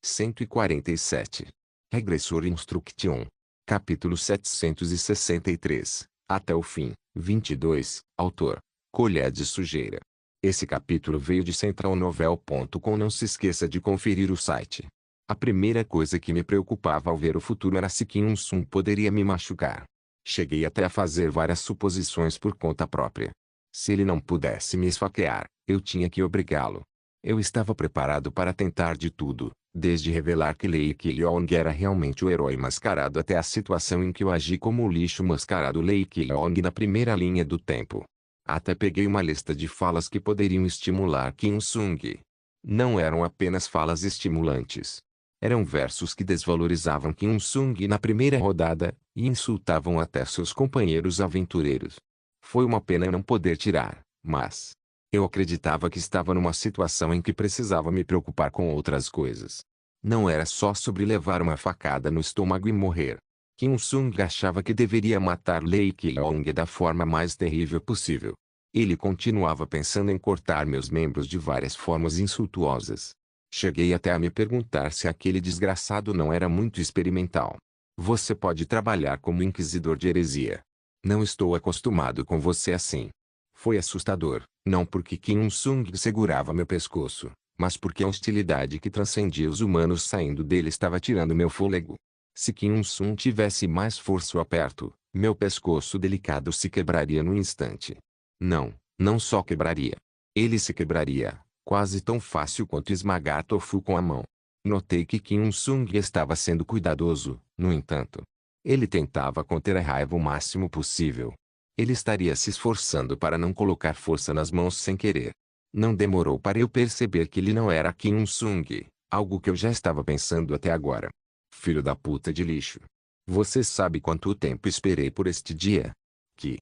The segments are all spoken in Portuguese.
147. Regressor Instruction. Capítulo 763. Até o fim. 22. Autor: Colher de Sujeira. Esse capítulo veio de centralnovel.com. Não se esqueça de conferir o site. A primeira coisa que me preocupava ao ver o futuro era se Kim Il-sung poderia me machucar. Cheguei até a fazer várias suposições por conta própria. Se ele não pudesse me esfaquear, eu tinha que obrigá-lo. Eu estava preparado para tentar de tudo, desde revelar que Lee Ki-leong era realmente o herói mascarado até a situação em que eu agi como o lixo mascarado Lee Ki-leong na primeira linha do tempo. Até peguei uma lista de falas que poderiam estimular Kim Il-sung. Não eram apenas falas estimulantes. Eram versos que desvalorizavam Kim Il-sung na primeira rodada, e insultavam até seus companheiros aventureiros. Foi uma pena eu não poder tirar, mas eu acreditava que estava numa situação em que precisava me preocupar com outras coisas. Não era só sobre levar uma facada no estômago e morrer. Kim Il-sung achava que deveria matar Lee Ki-leong da forma mais terrível possível. Ele continuava pensando em cortar meus membros de várias formas insultuosas. Cheguei até a me perguntar se aquele desgraçado não era muito experimental. Você pode trabalhar como inquisidor de heresia. Não estou acostumado com você assim. Foi assustador, não porque Kim Il-sung segurava meu pescoço, mas porque a hostilidade que transcendia os humanos saindo dele estava tirando meu fôlego. Se Kim Il-sung tivesse mais força ou perto, meu pescoço delicado se quebraria no instante. Não só quebraria. Ele se quebraria, quase tão fácil quanto esmagar tofu com a mão. Notei que Kim Il-sung estava sendo cuidadoso, no entanto. Ele tentava conter a raiva o máximo possível. Ele estaria se esforçando para não colocar força nas mãos sem querer. Não demorou para eu perceber que ele não era Kim Il-sung, algo que eu já estava pensando até agora. Filho da puta de lixo. Você sabe quanto tempo esperei por este dia? Que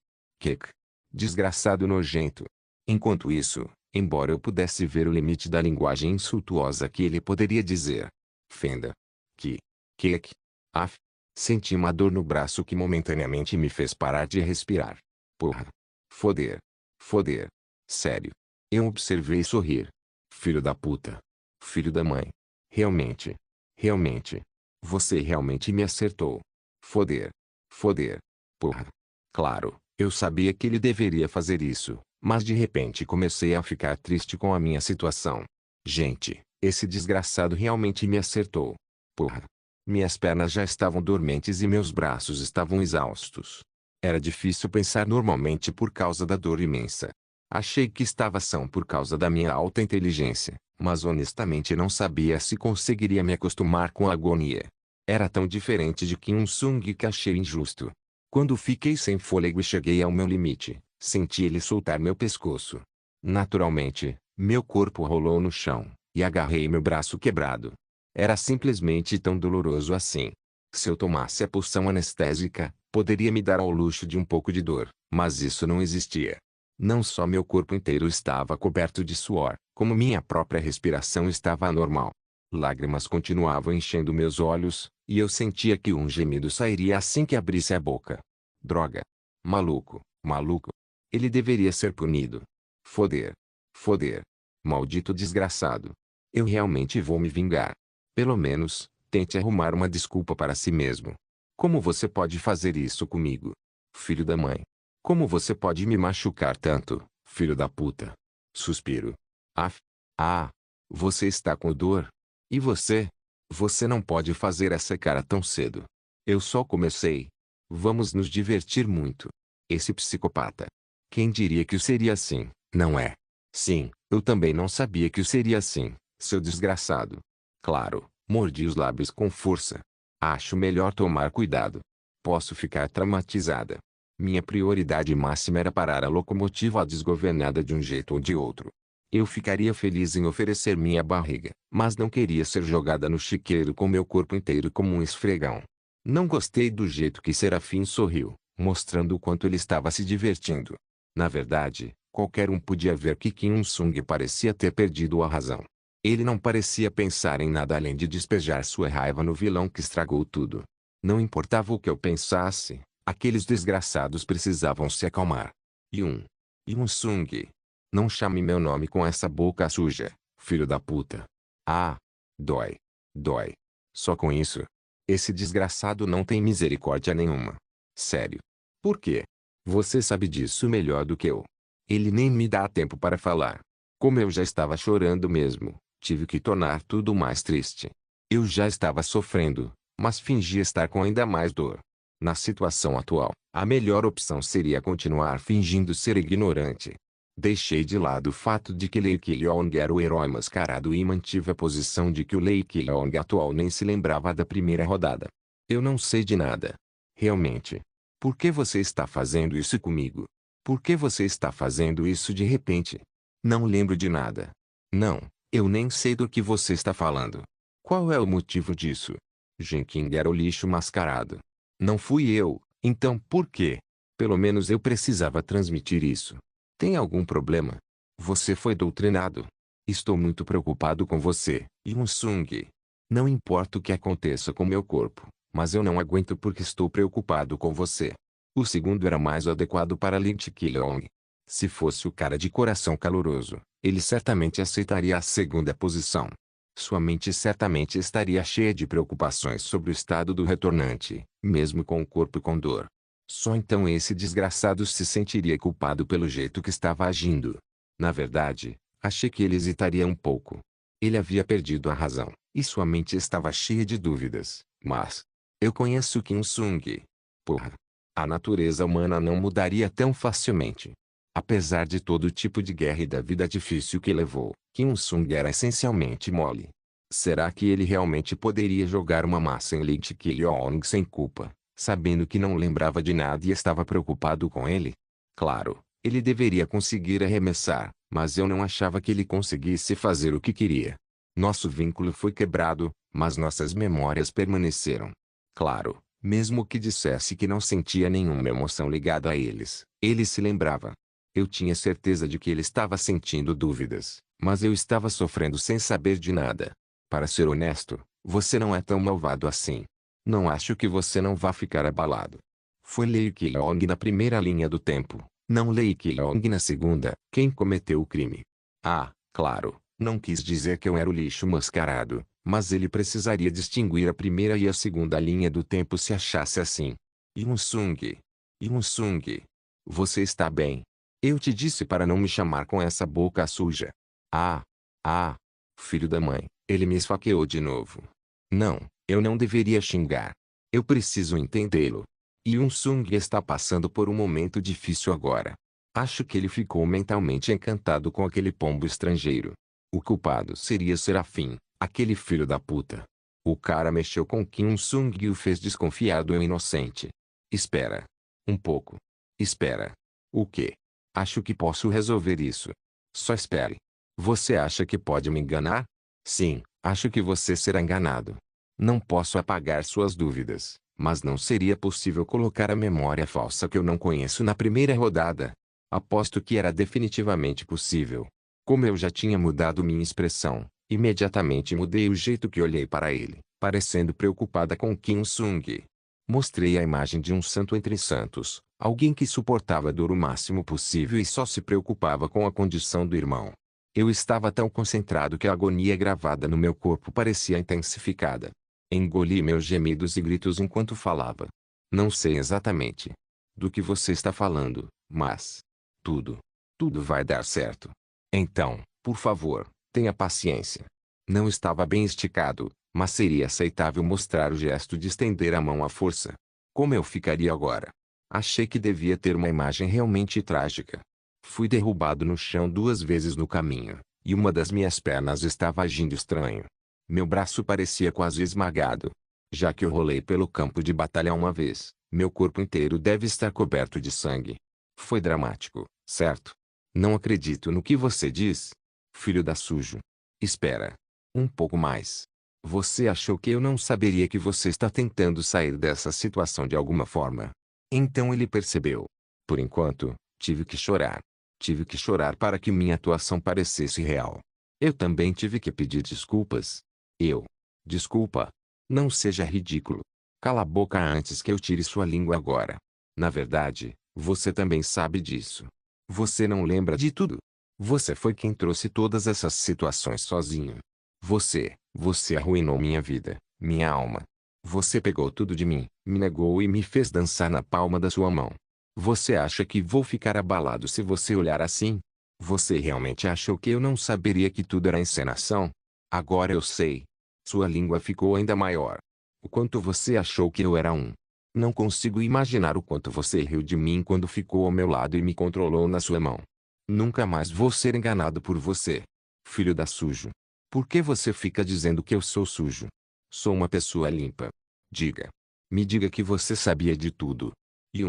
desgraçado nojento. Enquanto isso, embora eu pudesse ver o limite da linguagem insultuosa que ele poderia dizer. Fenda. Senti uma dor no braço que momentaneamente me fez parar de respirar. Porra. Foder. Sério. Eu observei sorrir. Filho da puta. Filho da mãe. Realmente. Você realmente me acertou. Foder. Porra. Claro, eu sabia que ele deveria fazer isso, mas de repente comecei a ficar triste com a minha situação. Gente, esse desgraçado realmente me acertou. Porra. Minhas pernas já estavam dormentes e meus braços estavam exaustos. Era difícil pensar normalmente por causa da dor imensa. Achei que estava são por causa da minha alta inteligência, mas honestamente não sabia se conseguiria me acostumar com a agonia. Era tão diferente de Kim Il-sung que achei injusto. Quando fiquei sem fôlego e cheguei ao meu limite, senti ele soltar meu pescoço. Naturalmente, meu corpo rolou no chão, e agarrei meu braço quebrado. Era simplesmente tão doloroso assim. Se eu tomasse a poção anestésica, poderia me dar ao luxo de um pouco de dor, mas isso não existia. Não só meu corpo inteiro estava coberto de suor, como minha própria respiração estava anormal. Lágrimas continuavam enchendo meus olhos, e eu sentia que um gemido sairia assim que abrisse a boca. Droga. Maluco. Ele deveria ser punido. Foder. Maldito desgraçado. Eu realmente vou me vingar. Pelo menos, tente arrumar uma desculpa para si mesmo. Como você pode fazer isso comigo? Filho da mãe. Como você pode me machucar tanto, filho da puta? Suspiro. Você está com dor? E você? Você não pode fazer essa cara tão cedo. Eu só comecei. Vamos nos divertir muito. Esse psicopata. Quem diria que seria assim, não é? Sim, eu também não sabia que seria assim, seu desgraçado. Claro, mordi os lábios com força. Acho melhor tomar cuidado. Posso ficar traumatizada. Minha prioridade máxima era parar a locomotiva desgovernada de um jeito ou de outro. Eu ficaria feliz em oferecer minha barriga, mas não queria ser jogada no chiqueiro com meu corpo inteiro como um esfregão. Não gostei do jeito que Serafim sorriu, mostrando o quanto ele estava se divertindo. Na verdade, qualquer um podia ver que Kim Il-sung parecia ter perdido a razão. Ele não parecia pensar em nada além de despejar sua raiva no vilão que estragou tudo. Não importava o que eu pensasse, aqueles desgraçados precisavam se acalmar. Il-sung. Não chame meu nome com essa boca suja, filho da puta. Dói. Dói. Só com isso. Esse desgraçado não tem misericórdia nenhuma. Sério. Por quê? Você sabe disso melhor do que eu. Ele nem me dá tempo para falar. Como eu já estava chorando mesmo, tive que tornar tudo mais triste. Eu já estava sofrendo, mas fingia estar com ainda mais dor. Na situação atual, a melhor opção seria continuar fingindo ser ignorante. Deixei de lado o fato de que Lei Keelong era o herói mascarado e mantive a posição de que o Lei Keelong atual nem se lembrava da primeira rodada. Eu não sei de nada. Realmente. Por que você está fazendo isso comigo? Por que você está fazendo isso de repente? Não lembro de nada. Não, eu nem sei do que você está falando. Qual é o motivo disso? Genking era o lixo mascarado. Não fui eu, então por quê? Pelo menos eu precisava transmitir isso. Tem algum problema? Você foi doutrinado. Estou muito preocupado com você, Yoon-sung. Não importa o que aconteça com meu corpo, mas eu não aguento porque estou preocupado com você. O segundo era mais adequado para Lee Ki-leong. Se fosse o cara de coração caloroso, ele certamente aceitaria a segunda posição. Sua mente certamente estaria cheia de preocupações sobre o estado do retornante, mesmo com o corpo com dor. Só então esse desgraçado se sentiria culpado pelo jeito que estava agindo. Na verdade, achei que ele hesitaria um pouco. Ele havia perdido a razão, e sua mente estava cheia de dúvidas, mas... Eu conheço Kim Sung. Porra. A natureza humana não mudaria tão facilmente. Apesar de todo tipo de guerra e da vida difícil que levou, Kim Sung era essencialmente mole. Será que ele realmente poderia jogar uma massa em Lee Ki-leong sem culpa, sabendo que não lembrava de nada e estava preocupado com ele? Claro, ele deveria conseguir arremessar, mas eu não achava que ele conseguisse fazer o que queria. Nosso vínculo foi quebrado, mas nossas memórias permaneceram. Claro, mesmo que dissesse que não sentia nenhuma emoção ligada a eles, ele se lembrava. Eu tinha certeza de que ele estava sentindo dúvidas, mas eu estava sofrendo sem saber de nada. Para ser honesto, você não é tão malvado assim. Não acho que você não vá ficar abalado. Foi Lei Ki-leong na primeira linha do tempo, não Lei Ki-leong na segunda, quem cometeu o crime. Ah, claro, não quis dizer que eu era o lixo mascarado, mas ele precisaria distinguir a primeira e a segunda linha do tempo se achasse assim. Yoon-sung. Yoon-sung. Você está bem? Eu te disse para não me chamar com essa boca suja. Ah. Ah. Filho da mãe, ele me esfaqueou de novo. Não, eu não deveria xingar. Eu preciso entendê-lo. Yoon-sung está passando por um momento difícil agora. Acho que ele ficou mentalmente encantado com aquele pombo estrangeiro. O culpado seria Serafim, aquele filho da puta. O cara mexeu com Kim Sung e o fez desconfiar do inocente. Espera. Um pouco. Espera. O quê? Acho que posso resolver isso. Só espere. Você acha que pode me enganar? Sim, acho que você será enganado. Não posso apagar suas dúvidas, mas não seria possível colocar a memória falsa que eu não conheço na primeira rodada. Aposto que era definitivamente possível. Como eu já tinha mudado minha expressão, imediatamente mudei o jeito que olhei para ele, parecendo preocupada com Kim Sung. Mostrei a imagem de um santo entre santos, alguém que suportava a dor o máximo possível e só se preocupava com a condição do irmão. Eu estava tão concentrado que a agonia gravada no meu corpo parecia intensificada. Engoli meus gemidos e gritos enquanto falava. Não sei exatamente do que você está falando, mas tudo vai dar certo. Então, por favor, tenha paciência. Não estava bem esticado, mas seria aceitável mostrar o gesto de estender a mão à força. Como eu ficaria agora? Achei que devia ter uma imagem realmente trágica. Fui derrubado no chão 2 vezes no caminho, e uma das minhas pernas estava agindo estranho. Meu braço parecia quase esmagado. Já que eu rolei pelo campo de batalha uma vez, meu corpo inteiro deve estar coberto de sangue. Foi dramático, certo? Não acredito no que você diz. Filho da sujo. Espera. Um pouco mais. Você achou que eu não saberia que você está tentando sair dessa situação de alguma forma? Então ele percebeu. Por enquanto, tive que chorar. Tive que chorar para que minha atuação parecesse real. Eu também tive que pedir desculpas. Desculpa. Não seja ridículo. Cala a boca antes que eu tire sua língua agora. Na verdade, você também sabe disso. Você não lembra de tudo. Você foi quem trouxe todas essas situações sozinho. Você, Você arruinou minha vida, minha alma. Você pegou tudo de mim, me negou e me fez dançar na palma da sua mão. Você acha que vou ficar abalado se você olhar assim? Você realmente achou que eu não saberia que tudo era encenação? Agora eu sei. Sua língua ficou ainda maior. O quanto você achou que eu era um. Não consigo imaginar o quanto você riu de mim quando ficou ao meu lado e me controlou na sua mão. Nunca mais vou ser enganado por você. Filho da sujo. Por que você fica dizendo que eu sou sujo? Sou uma pessoa limpa. Diga. Me diga que você sabia de tudo. E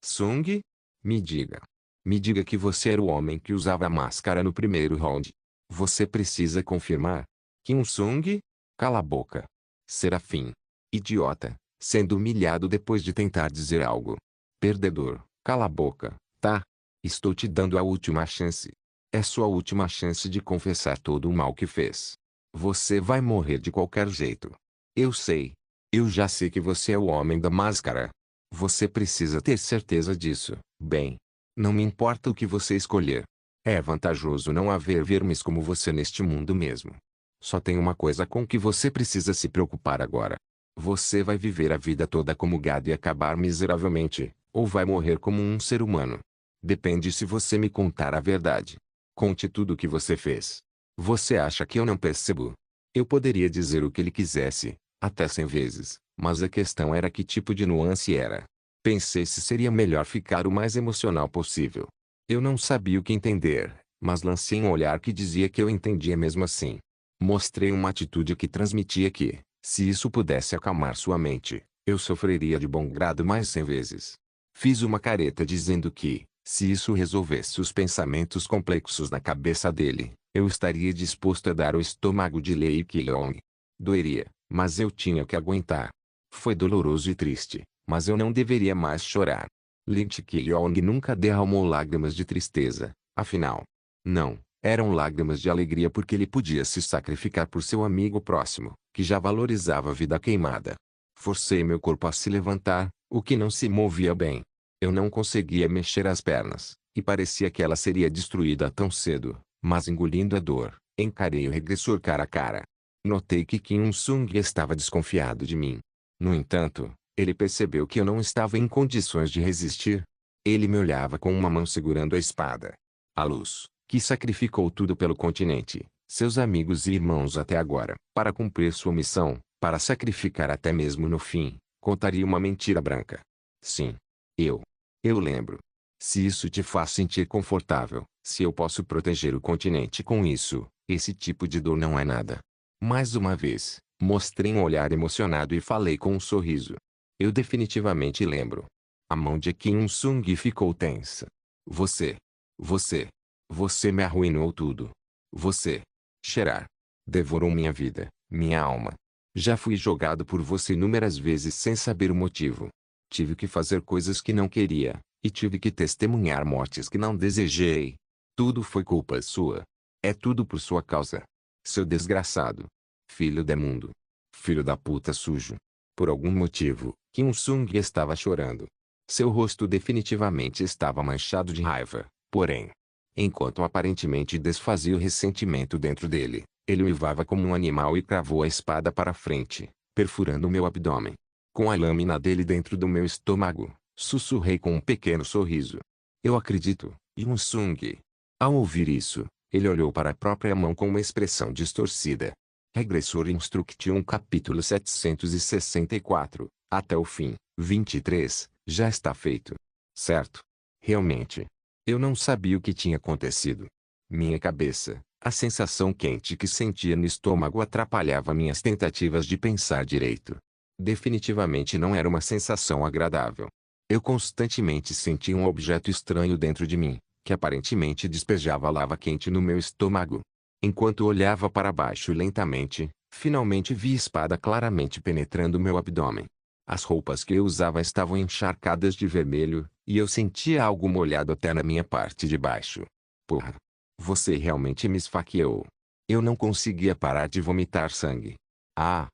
Sung? Me diga. Me diga que você era o homem que usava a máscara no primeiro round. Você precisa confirmar. Kim Sung? Cala a boca. Serafim. Idiota. Sendo humilhado depois de tentar dizer algo. Perdedor. Cala a boca, tá? Estou te dando a última chance. É sua última chance de confessar todo o mal que fez. Você vai morrer de qualquer jeito. Eu sei. Eu já sei que você é o homem da máscara. Você precisa ter certeza disso. Bem, não me importa o que você escolher. É vantajoso não haver vermes como você neste mundo mesmo. Só tem uma coisa com que você precisa se preocupar agora. Você vai viver a vida toda como gado e acabar miseravelmente, ou vai morrer como um ser humano. Depende se você me contar a verdade. Conte tudo o que você fez. Você acha que eu não percebo? Eu poderia dizer o que ele quisesse, até 100 vezes, mas a questão era que tipo de nuance era. Pensei se seria melhor ficar o mais emocional possível. Eu não sabia o que entender, mas lancei um olhar que dizia que eu entendia mesmo assim. Mostrei uma atitude que transmitia que, se isso pudesse acalmar sua mente, eu sofreria de bom grado mais 100 vezes. Fiz uma careta dizendo que, se isso resolvesse os pensamentos complexos na cabeça dele, eu estaria disposto a dar o estômago de Lei Kyong. Doeria, mas eu tinha que aguentar. Foi doloroso e triste, mas eu não deveria mais chorar. Lin Kyong nunca derramou lágrimas de tristeza, afinal. Não, eram lágrimas de alegria porque ele podia se sacrificar por seu amigo próximo, que já valorizava a vida queimada. Forcei meu corpo a se levantar, o que não se movia bem. Eu não conseguia mexer as pernas, e parecia que ela seria destruída tão cedo, mas engolindo a dor, encarei o regressor cara a cara. Notei que Kim Sung estava desconfiado de mim. No entanto, ele percebeu que eu não estava em condições de resistir. Ele me olhava com uma mão segurando a espada. A luz, que sacrificou tudo pelo continente, seus amigos e irmãos até agora, para cumprir sua missão, para sacrificar até mesmo no fim, contaria uma mentira branca. Sim. Eu lembro. Se isso te faz sentir confortável, se eu posso proteger o continente com isso, esse tipo de dor não é nada. Mais uma vez, mostrei um olhar emocionado e falei com um sorriso. Eu definitivamente lembro. A mão de Kim Sung ficou tensa. Você. Você. Você me arruinou tudo. Você. Cheirar. Devorou minha vida, minha alma. Já fui jogado por você inúmeras vezes sem saber o motivo. Tive que fazer coisas que não queria, e tive que testemunhar mortes que não desejei. Tudo foi culpa sua. É tudo por sua causa. Seu desgraçado. Filho do mundo. Filho da puta sujo. Por algum motivo, Kim Sung estava chorando. Seu rosto definitivamente estava manchado de raiva, porém, enquanto aparentemente desfazia o ressentimento dentro dele, ele uivava como um animal e cravou a espada para frente, perfurando meu abdômen. Com a lâmina dele dentro do meu estômago, sussurrei com um pequeno sorriso. Eu acredito, Yun-sung. Ao ouvir isso, ele olhou para a própria mão com uma expressão distorcida. Regressor Instruction capítulo 764, até o fim, 23, já está feito. Certo? Realmente. Eu não sabia o que tinha acontecido. Minha cabeça, a sensação quente que sentia no estômago atrapalhava minhas tentativas de pensar direito. Definitivamente não era uma sensação agradável. Eu constantemente sentia um objeto estranho dentro de mim, que aparentemente despejava lava quente no meu estômago. Enquanto olhava para baixo lentamente, finalmente vi a espada claramente penetrando meu abdômen. As roupas que eu usava estavam encharcadas de vermelho, e eu sentia algo molhado até na minha parte de baixo. Porra! Você realmente me esfaqueou. Eu não conseguia parar de vomitar sangue. Ah!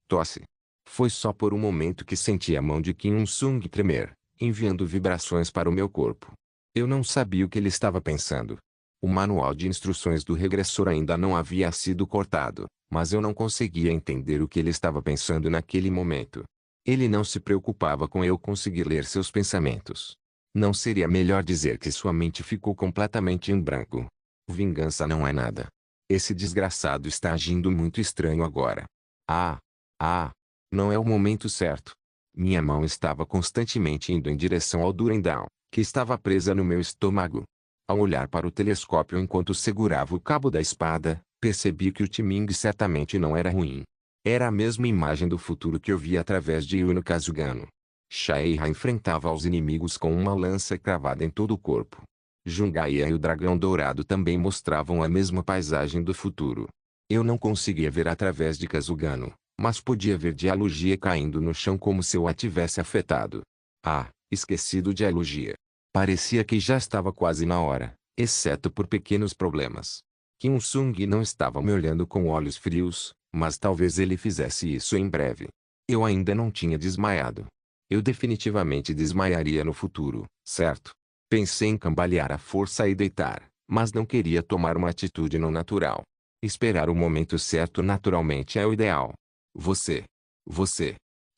Tosse. Foi só por um momento que senti a mão de Kim Sung tremer, enviando vibrações para o meu corpo. Eu não sabia o que ele estava pensando. O manual de instruções do regressor ainda não havia sido cortado, Mas eu não conseguia entender o que ele estava pensando naquele momento. Ele não se preocupava com eu conseguir ler seus pensamentos. Não seria melhor dizer que sua mente ficou completamente em branco? Vingança não é nada. Esse desgraçado está agindo muito estranho agora. Ah! Ah! Não é o momento certo. Minha mão estava constantemente indo em direção ao Durandal, que estava presa no meu estômago. Ao olhar para o telescópio enquanto segurava o cabo da espada, percebi que o Timing certamente não era ruim. Era a mesma imagem do futuro que eu via através de Yuno Kazugano. Shaeha enfrentava os inimigos com uma lança cravada em todo o corpo. Jungaia e o dragão dourado também mostravam a mesma paisagem do futuro. Eu não conseguia ver através de Kazugano, mas podia ver Dialogia caindo no chão como se eu a tivesse afetado. Ah, esquecido Dialogia. Parecia que já estava quase na hora, exceto por pequenos problemas. Kim Sung não estava me olhando com olhos frios, mas talvez ele fizesse isso em breve. Eu ainda não tinha desmaiado. Eu definitivamente desmaiaria no futuro, certo? Pensei em cambalear à força e deitar, mas não queria tomar uma atitude não natural. Esperar o momento certo naturalmente é o ideal. Você.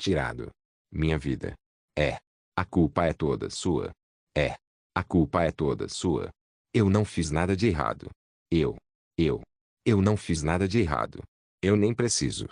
Tirado. Minha vida. É. A culpa é toda sua. É. A culpa é toda sua. Eu não fiz nada de errado. Eu. Eu não fiz nada de errado. Eu nem preciso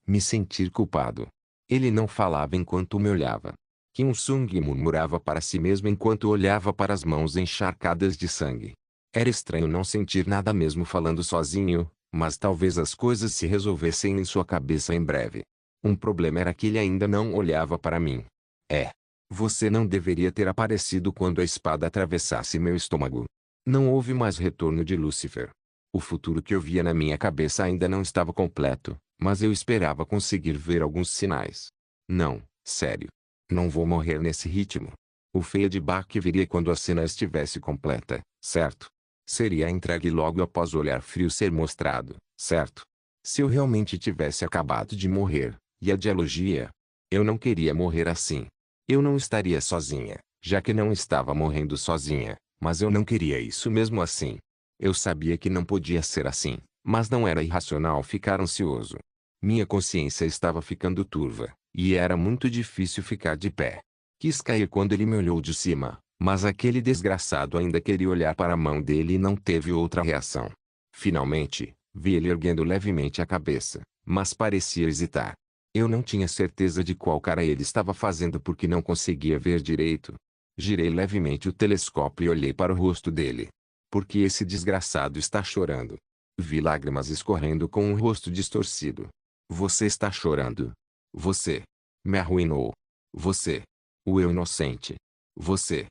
me sentir culpado. Ele não falava enquanto me olhava. Kim Sung murmurava para si mesmo enquanto olhava para as mãos encharcadas de sangue. Era estranho não sentir nada mesmo falando sozinho, mas talvez as coisas se resolvessem em sua cabeça em breve. Um problema era que ele ainda não olhava para mim. É. Você não deveria ter aparecido quando a espada atravessasse meu estômago. Não houve mais retorno de Lúcifer. O futuro que eu via na minha cabeça ainda não estava completo, mas eu esperava conseguir ver alguns sinais. Não, sério. Não vou morrer nesse ritmo. O feedback viria quando a cena estivesse completa, certo? Seria entregue logo após o olhar frio ser mostrado, certo? Se eu realmente tivesse acabado de morrer, e a dialogia? Eu não queria morrer assim. Eu não estaria sozinha, já que não estava morrendo sozinha, mas eu não queria isso mesmo assim. Eu sabia que não podia ser assim, mas não era irracional ficar ansioso. Minha consciência estava ficando turva, e era muito difícil ficar de pé. Quis cair quando ele me olhou de cima, mas aquele desgraçado ainda queria olhar para a mão dele e não teve outra reação. Finalmente, vi ele erguendo levemente a cabeça, mas parecia hesitar. Eu não tinha certeza de qual cara ele estava fazendo porque não conseguia ver direito. Girei levemente o telescópio e olhei para o rosto dele. Por que esse desgraçado está chorando? Vi lágrimas escorrendo com um rosto distorcido. Você está chorando. Você me arruinou. Você, o eu inocente. Você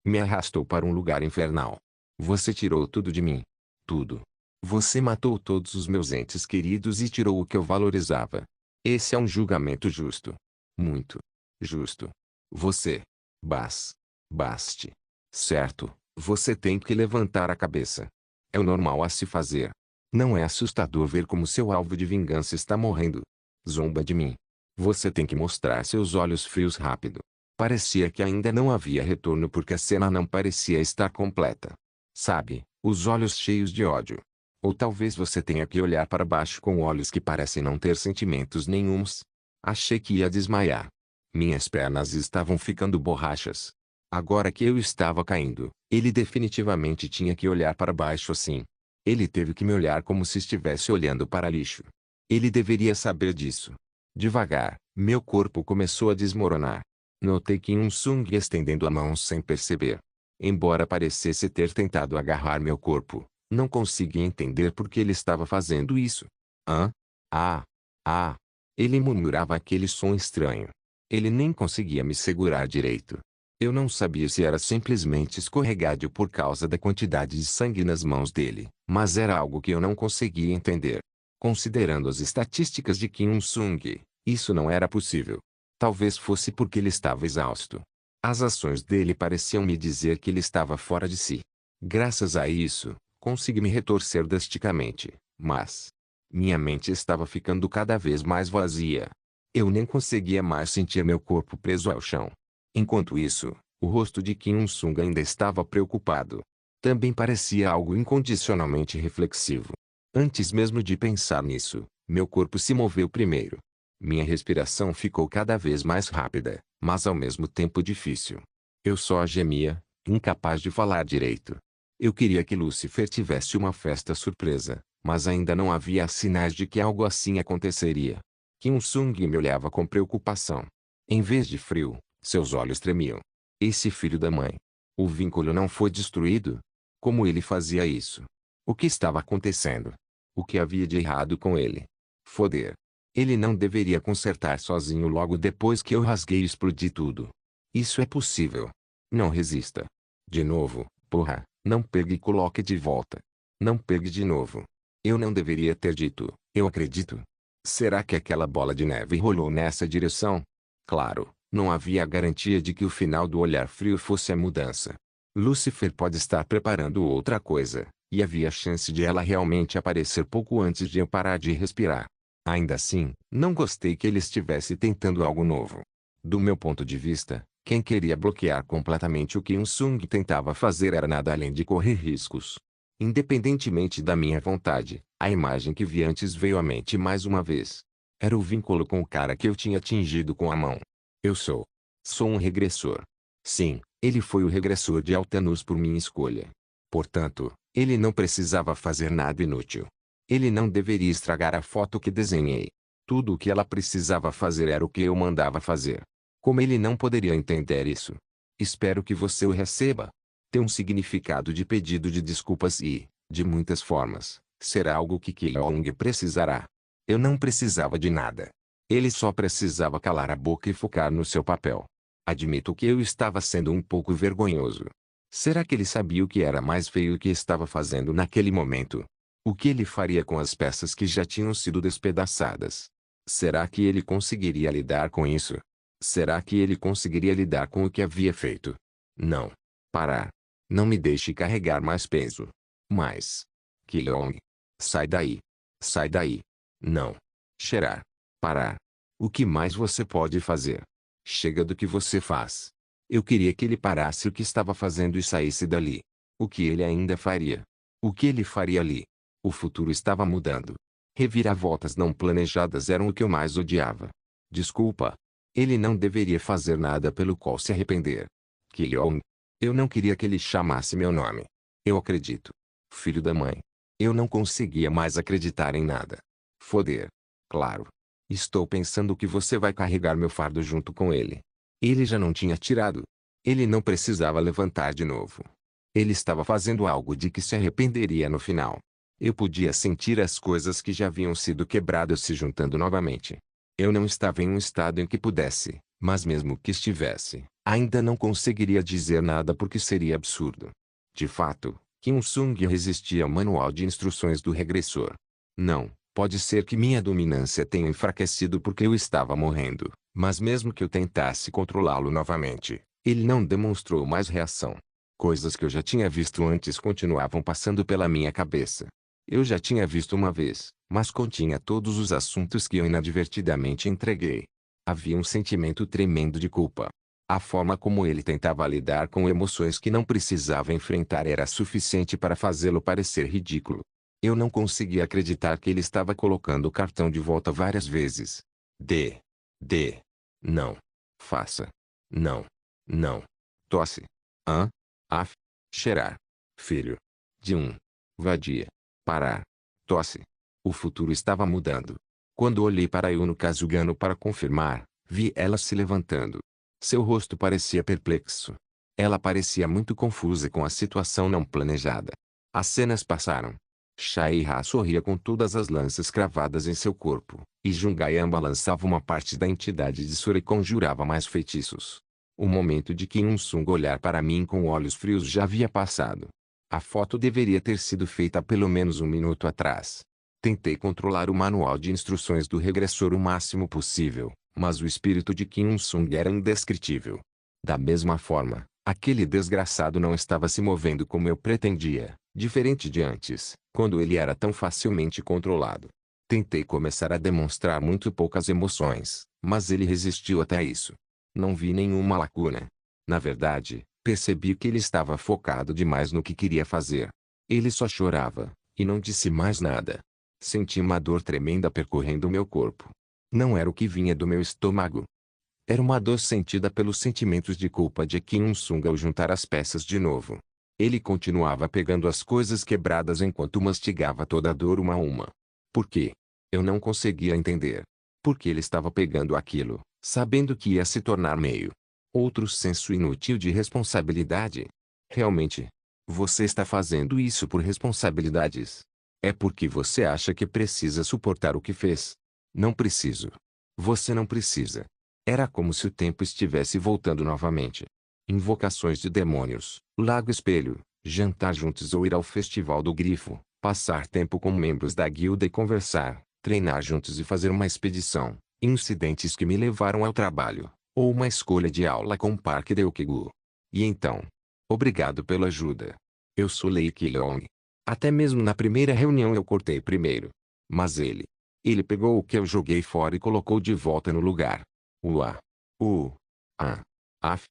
me arrastou para um lugar infernal. Você tirou tudo de mim. Tudo. Você matou todos os meus entes queridos e tirou o que eu valorizava. Esse é um julgamento justo. Muito justo. Você. Baste. Certo, você tem que levantar a cabeça. É o normal a se fazer. Não é assustador ver como seu alvo de vingança está morrendo. Zomba de mim. Você tem que mostrar seus olhos frios rápido. Parecia que ainda não havia retorno porque a cena não parecia estar completa. Sabe, os olhos cheios de ódio. Ou talvez você tenha que olhar para baixo com olhos que parecem não ter sentimentos nenhuns. Achei que ia desmaiar. Minhas pernas estavam ficando borrachas. Agora que eu estava caindo, ele definitivamente tinha que olhar para baixo assim. Ele teve que me olhar como se estivesse olhando para lixo. Ele deveria saber disso. Devagar, meu corpo começou a desmoronar. Notei Kim Sung estendendo a mão sem perceber. Embora parecesse ter tentado agarrar meu corpo, não conseguia entender por que ele estava fazendo isso. Hã? Ah! Ah! Ele murmurava aquele som estranho. Ele nem conseguia me segurar direito. Eu não sabia se era simplesmente escorregadio por causa da quantidade de sangue nas mãos dele, mas era algo que eu não conseguia entender. Considerando as estatísticas de Kim Sung, isso não era possível. Talvez fosse porque ele estava exausto. As ações dele pareciam me dizer que ele estava fora de si. Graças a isso, consegui me retorcer drasticamente, mas minha mente estava ficando cada vez mais vazia. Eu nem conseguia mais sentir meu corpo preso ao chão. Enquanto isso, o rosto de Kim Sung ainda estava preocupado. Também parecia algo incondicionalmente reflexivo. Antes mesmo de pensar nisso, meu corpo se moveu primeiro. Minha respiração ficou cada vez mais rápida, mas ao mesmo tempo difícil. Eu só gemia, incapaz de falar direito. Eu queria que Lúcifer tivesse uma festa surpresa, mas ainda não havia sinais de que algo assim aconteceria. Kim Sung me olhava com preocupação. Em vez de frio, seus olhos tremiam. Esse filho da mãe. O vínculo não foi destruído? Como ele fazia isso? O que estava acontecendo? O que havia de errado com ele? Foder. Ele não deveria consertar sozinho logo depois que eu rasguei e explodi tudo. Isso é possível. Não resista. De novo, porra, não pegue e coloque de volta. Não pegue de novo. Eu não deveria ter dito, eu acredito. Será que aquela bola de neve rolou nessa direção? Claro, não havia garantia de que o final do olhar frio fosse a mudança. Lúcifer pode estar preparando outra coisa, e havia chance de ela realmente aparecer pouco antes de eu parar de respirar. Ainda assim, não gostei que ele estivesse tentando algo novo. Do meu ponto de vista, quem queria bloquear completamente o que Sung tentava fazer era nada além de correr riscos. Independentemente da minha vontade, a imagem que vi antes veio à mente mais uma vez. Era o vínculo com o cara que eu tinha atingido com a mão. Eu sou um regressor. Sim, ele foi o regressor de Altanus por minha escolha. Portanto, ele não precisava fazer nada inútil. Ele não deveria estragar a foto que desenhei. Tudo o que ela precisava fazer era o que eu mandava fazer. Como ele não poderia entender isso? Espero que você o receba. Tem um significado de pedido de desculpas e, de muitas formas, será algo que Keong precisará. Eu não precisava de nada. Ele só precisava calar a boca e focar no seu papel. Admito que eu estava sendo um pouco vergonhoso. Será que ele sabia o que era mais feio que estava fazendo naquele momento? O que ele faria com as peças que já tinham sido despedaçadas? Será que ele conseguiria lidar com isso? Será que ele conseguiria lidar com o que havia feito? Não. Parar. Não me deixe carregar mais peso. Mais. Keong. Sai daí. Sai daí. Não. Cheirar. Parar. O que mais você pode fazer? Chega do que você faz. Eu queria que ele parasse o que estava fazendo e saísse dali. O que ele ainda faria? O que ele faria ali? O futuro estava mudando. Reviravoltas não planejadas eram o que eu mais odiava. Desculpa. Ele não deveria fazer nada pelo qual se arrepender. Keong. Eu não queria que ele chamasse meu nome. Eu acredito. Filho da mãe. Eu não conseguia mais acreditar em nada. Foder. Claro. Estou pensando que você vai carregar meu fardo junto com ele. Ele já não tinha tirado. Ele não precisava levantar de novo. Ele estava fazendo algo de que se arrependeria no final. Eu podia sentir as coisas que já haviam sido quebradas se juntando novamente. Eu não estava em um estado em que pudesse, mas mesmo que estivesse, ainda não conseguiria dizer nada porque seria absurdo. De fato, Kim Sung resistia ao manual de instruções do regressor. Não, pode ser que minha dominância tenha enfraquecido porque eu estava morrendo, mas mesmo que eu tentasse controlá-lo novamente, ele não demonstrou mais reação. Coisas que eu já tinha visto antes continuavam passando pela minha cabeça. Eu já tinha visto uma vez, mas continha todos os assuntos que eu inadvertidamente entreguei. Havia um sentimento tremendo de culpa. A forma como ele tentava lidar com emoções que não precisava enfrentar era suficiente para fazê-lo parecer ridículo. Eu não conseguia acreditar que ele estava colocando o cartão de volta várias vezes. D. Não. Faça. Não. Não. Tosse. Hã? Af. Cheirar. Filho. De um. Vadia. Parar. Tosse. O futuro estava mudando. Quando olhei para Yuno Kazugano para confirmar, vi ela se levantando. Seu rosto parecia perplexo. Ela parecia muito confusa com a situação não planejada. As cenas passaram. Shai-Ra sorria com todas as lanças cravadas em seu corpo, e Jungayamba lançava uma parte da entidade de Sura e conjurava mais feitiços. O momento de Kim Sung olhar para mim com olhos frios já havia passado. A foto deveria ter sido feita pelo menos um minuto atrás. Tentei controlar o manual de instruções do regressor o máximo possível, mas o espírito de Kim Sung era indescritível. Da mesma forma, aquele desgraçado não estava se movendo como eu pretendia, diferente de antes, quando ele era tão facilmente controlado. Tentei começar a demonstrar muito poucas emoções, mas ele resistiu até isso. Não vi nenhuma lacuna. Na verdade, percebi que ele estava focado demais no que queria fazer. Ele só chorava, E não disse mais nada. Senti uma dor tremenda percorrendo meu corpo. Não era o que vinha do meu estômago. Era uma dor sentida pelos sentimentos de culpa de Kim Il-sung ao juntar as peças de novo. Ele continuava pegando as coisas quebradas enquanto mastigava toda a dor uma a uma. Por quê? Eu não conseguia entender. Por que ele estava pegando aquilo, sabendo que ia se tornar meio outro senso inútil de responsabilidade? Realmente, você está fazendo isso por responsabilidades. É porque você acha que precisa suportar o que fez. Não preciso. Você não precisa. Era como se o tempo estivesse voltando novamente. Invocações de demônios, lago espelho, jantar juntos ou ir ao festival do grifo, passar tempo com membros da guilda e conversar, treinar juntos e fazer uma expedição, incidentes que me levaram ao trabalho, ou uma escolha de aula com Park Deok-gu. E então? Obrigado pela ajuda. Eu sou Lee Ki-leong. Até mesmo na primeira reunião eu cortei primeiro. Mas ele pegou o que eu joguei fora e colocou de volta no lugar. Ua. A. Af.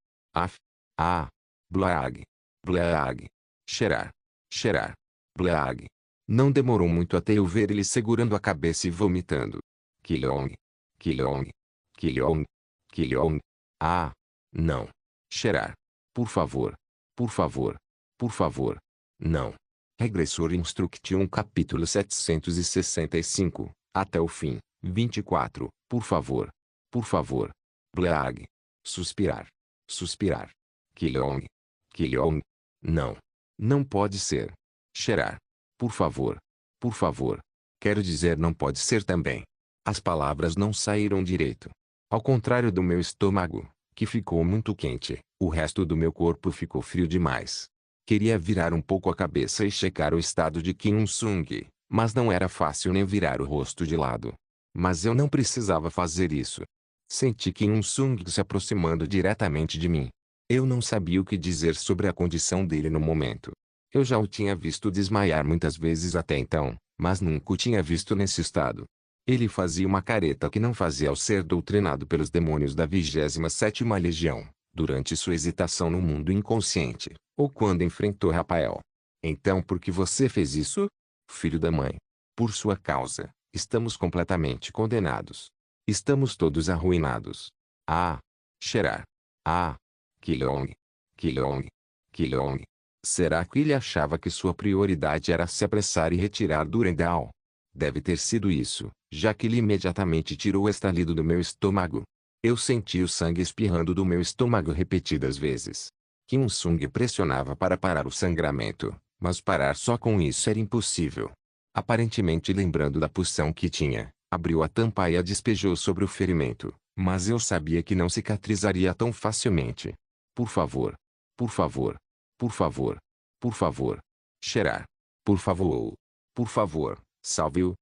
A. Blaag. Blaag. Cheirar. Cheirar. Blaag. Não demorou muito até eu ver ele segurando a cabeça e vomitando. Ki-leong. Ki-leong. Ki-leong. Ki-leong. Ah. Não. Cheirar. Por favor. Por favor. Por favor. Não. Regressor Instruction capítulo 765. Até o fim. 24. Por favor. Por favor. Blaag. Suspirar. Suspirar. Ki-leong. Ki-leong. Não. Não pode ser. Cheirar. Por favor. Por favor. Quero dizer não pode ser também. As palavras não saíram direito. Ao contrário do meu estômago, que ficou muito quente, o resto do meu corpo ficou frio demais. Queria virar um pouco a cabeça e checar o estado de Kim Il-sung, mas não era fácil nem virar o rosto de lado. Mas eu não precisava fazer isso. Senti Kim Il-sung se aproximando diretamente de mim. Eu não sabia o que dizer sobre a condição dele no momento. Eu já o tinha visto desmaiar muitas vezes até então, mas nunca o tinha visto nesse estado. Ele fazia uma careta que não fazia ao ser doutrinado pelos demônios da 27ª Legião, durante sua hesitação no mundo inconsciente, ou quando enfrentou Rafael. Então por que você fez isso? Filho da mãe. Por sua causa, estamos completamente condenados. Estamos todos arruinados. Ah! Cheirar. Ah! Ki-leong. Ki-leong. Ki-leong. Será que ele achava que sua prioridade era se apressar e retirar Durandal? Deve ter sido isso, já que ele imediatamente tirou o estalido do meu estômago. Eu senti o sangue espirrando do meu estômago repetidas vezes. Kim Il-sung pressionava para parar o sangramento, mas parar só com isso era impossível. Aparentemente lembrando da poção que tinha, abriu a tampa e a despejou sobre o ferimento, mas eu sabia que não cicatrizaria tão facilmente. Por favor. Por favor. Por favor. Por favor. Cheirar. Por favor. Por favor. Salve-o.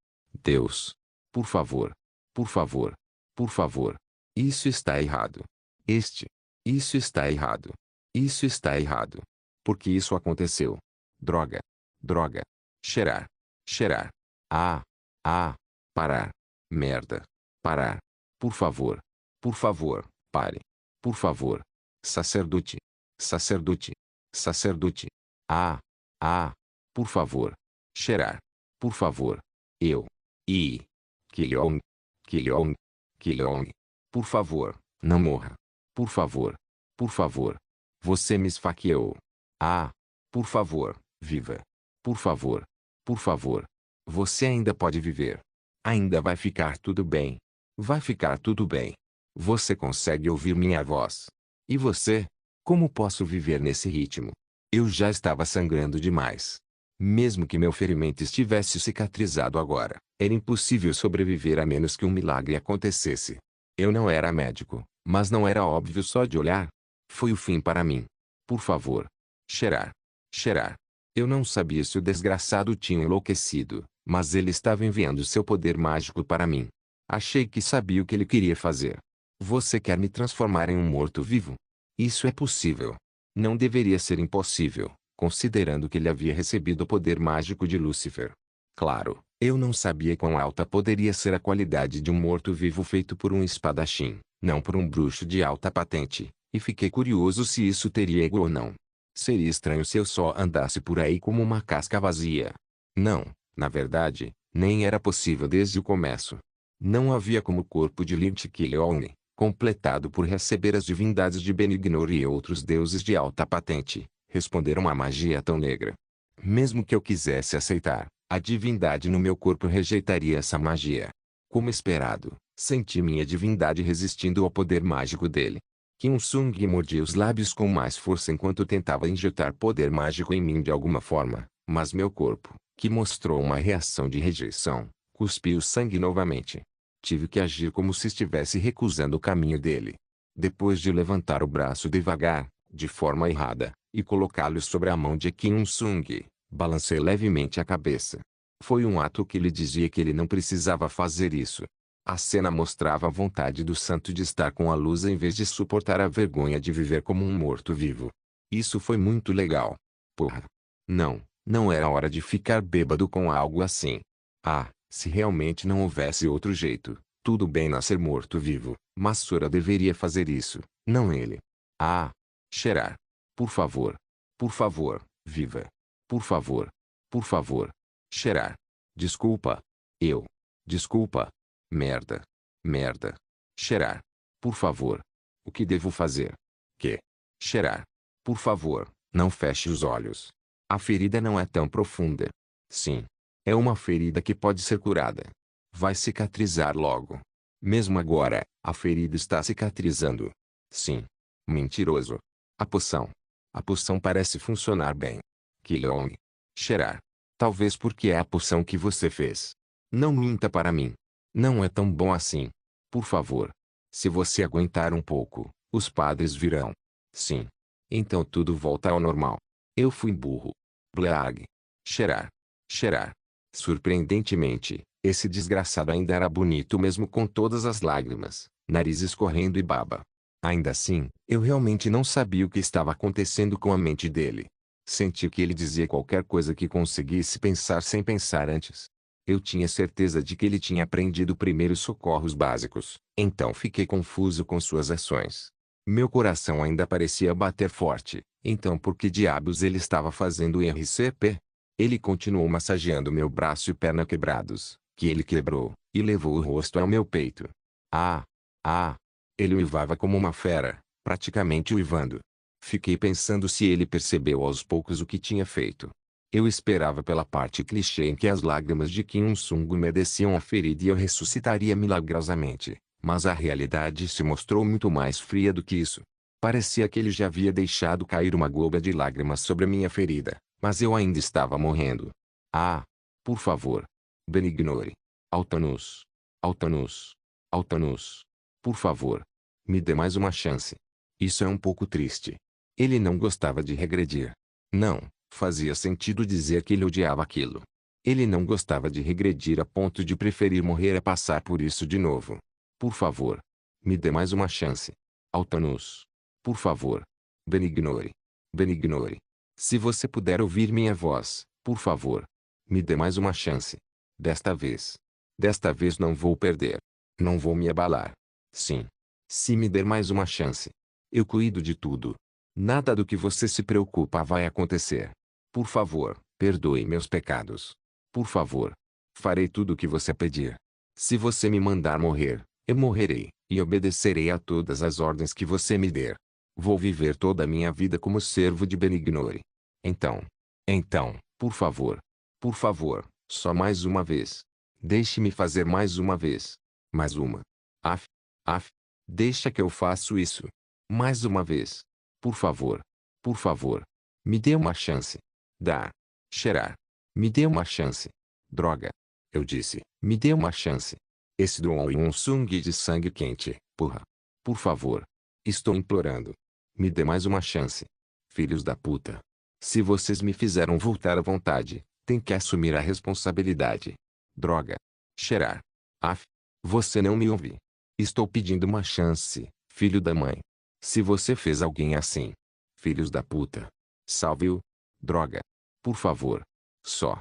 Deus. Por favor. Por favor. Por favor. Isso está errado. Isso está errado. Isso está errado. Por que isso aconteceu? Droga. Droga. Cheirar. Cheirar. Ah. Ah. Parar. Merda. Parar. Por favor. Por favor. Pare. Por favor. Sacerdote. Sacerdote. Sacerdote. Ah. Ah. Por favor. Cheirar. Por favor. Eu. Ki-leong. Ki-leong. Ki-leong. Por favor, não morra. Por favor. Por favor. Você me esfaqueou. Ah. Por favor, viva. Por favor. Por favor. Você ainda pode viver. Ainda vai ficar tudo bem. Vai ficar tudo bem. Você consegue ouvir minha voz. E você? Como posso viver nesse ritmo? Eu já estava sangrando demais. Mesmo que meu ferimento estivesse cicatrizado agora, era impossível sobreviver a menos que um milagre acontecesse. Eu não era médico, mas não era óbvio só de olhar. Foi o fim para mim. Por favor. Cheirar. Cheirar. Eu não sabia se o desgraçado tinha enlouquecido, mas ele estava enviando seu poder mágico para mim. Achei que sabia o que ele queria fazer. Você quer me transformar em um morto-vivo? Isso é possível. Não deveria ser impossível, considerando que ele havia recebido o poder mágico de Lúcifer. Claro, eu não sabia quão alta poderia ser a qualidade de um morto-vivo feito por um espadachim, não por um bruxo de alta patente, e fiquei curioso se isso teria ego ou não. Seria estranho se eu só andasse por aí como uma casca vazia. Não, na verdade, nem era possível desde o começo. Não havia como o corpo de Lynch Killione, completado por receber as divindades de Benignor e outros deuses de alta patente, responder a uma magia tão negra. Mesmo que eu quisesse aceitar, a divindade no meu corpo rejeitaria essa magia. Como esperado, senti minha divindade resistindo ao poder mágico dele. Kim Sung mordia os lábios com mais força enquanto tentava injetar poder mágico em mim de alguma forma, mas meu corpo, que mostrou uma reação de rejeição, cuspiu sangue novamente. Tive que agir como se estivesse recusando o caminho dele. Depois de levantar o braço devagar, de forma errada, e colocá-lo sobre a mão de Kim Sung, balancei levemente a cabeça. Foi um ato que lhe dizia que ele não precisava fazer isso. A cena mostrava a vontade do santo de estar com a luz em vez de suportar a vergonha de viver como um morto-vivo. Isso foi muito legal. Porra. Não, não era hora de ficar bêbado com algo assim. Ah, se realmente não houvesse outro jeito, tudo bem nascer morto-vivo, mas Sora deveria fazer isso, não ele. Ah, cheirar. Por favor. Por favor, viva. Por favor. Por favor. Cheirar. Desculpa. Eu. Desculpa. Merda. Merda. Cheirar. Por favor. O que devo fazer? Que? Cheirar. Por favor, não feche os olhos. A ferida não é tão profunda. Sim. É uma ferida que pode ser curada. Vai cicatrizar logo. Mesmo agora, a ferida está cicatrizando. Sim. Mentiroso. A poção. A poção parece funcionar bem. Killione. Cheirar. Talvez porque é a poção que você fez. Não minta para mim. Não é tão bom assim. Por favor. Se você aguentar um pouco, os padres virão. Sim. Então tudo volta ao normal. Eu fui burro. Bleag. Cheirar. Cheirar. Surpreendentemente, esse desgraçado ainda era bonito mesmo com todas as lágrimas, nariz escorrendo e baba. Ainda assim, eu realmente não sabia o que estava acontecendo com a mente dele. Senti que ele dizia qualquer coisa que conseguisse pensar sem pensar antes. Eu tinha certeza de que ele tinha aprendido primeiros socorros básicos, então fiquei confuso com suas ações. Meu coração ainda parecia bater forte, então por que diabos ele estava fazendo RCP? Ele continuou massageando meu braço e perna quebrados, que ele quebrou, e levou o rosto ao meu peito. Ah! Ah! Ele uivava como uma fera, praticamente uivando. Fiquei pensando se ele percebeu aos poucos o que tinha feito. Eu esperava pela parte clichê em que as lágrimas de Kim Sung umedeciam a ferida e eu ressuscitaria milagrosamente, mas a realidade se mostrou muito mais fria do que isso. Parecia que ele já havia deixado cair uma gota de lágrimas sobre minha ferida, mas eu ainda estava morrendo. Ah! Por favor. Benignore. Altanus. Altanus. Altanus. Por favor. Me dê mais uma chance. Isso é um pouco triste. Ele não gostava de regredir. Não, fazia sentido dizer que ele odiava aquilo. Ele não gostava de regredir a ponto de preferir morrer a passar por isso de novo. Por favor. Me dê mais uma chance. Altanus. Por favor. Benignore. Benignore. Se você puder ouvir minha voz, por favor. Me dê mais uma chance. Desta vez. Desta vez não vou perder. Não vou me abalar. Sim. Se me der mais uma chance. Eu cuido de tudo. Nada do que você se preocupa vai acontecer. Por favor, perdoe meus pecados. Por favor. Farei tudo o que você pedir. Se você me mandar morrer, eu morrerei, e obedecerei a todas as ordens que você me der. Vou viver toda a minha vida como servo de Benignore. Então, por favor. Por favor, só mais uma vez. Deixe-me fazer mais uma vez. Mais uma. Af. Af. Deixa que eu faço isso. Mais uma vez. Por favor. Por favor. Me dê uma chance. Dar. Cheirar. Me dê uma chance. Droga. Eu disse, me dê uma chance. Esse Dong um Sung de sangue quente, porra. Por favor. Estou implorando. Me dê mais uma chance. Filhos da puta. Se vocês me fizeram voltar à vontade, tem que assumir a responsabilidade. Droga. Cheirar. Af. Você não me ouve. Estou pedindo uma chance, filho da mãe. Se você fez alguém assim. Filhos da puta. Salve-o. Droga. Por favor. Só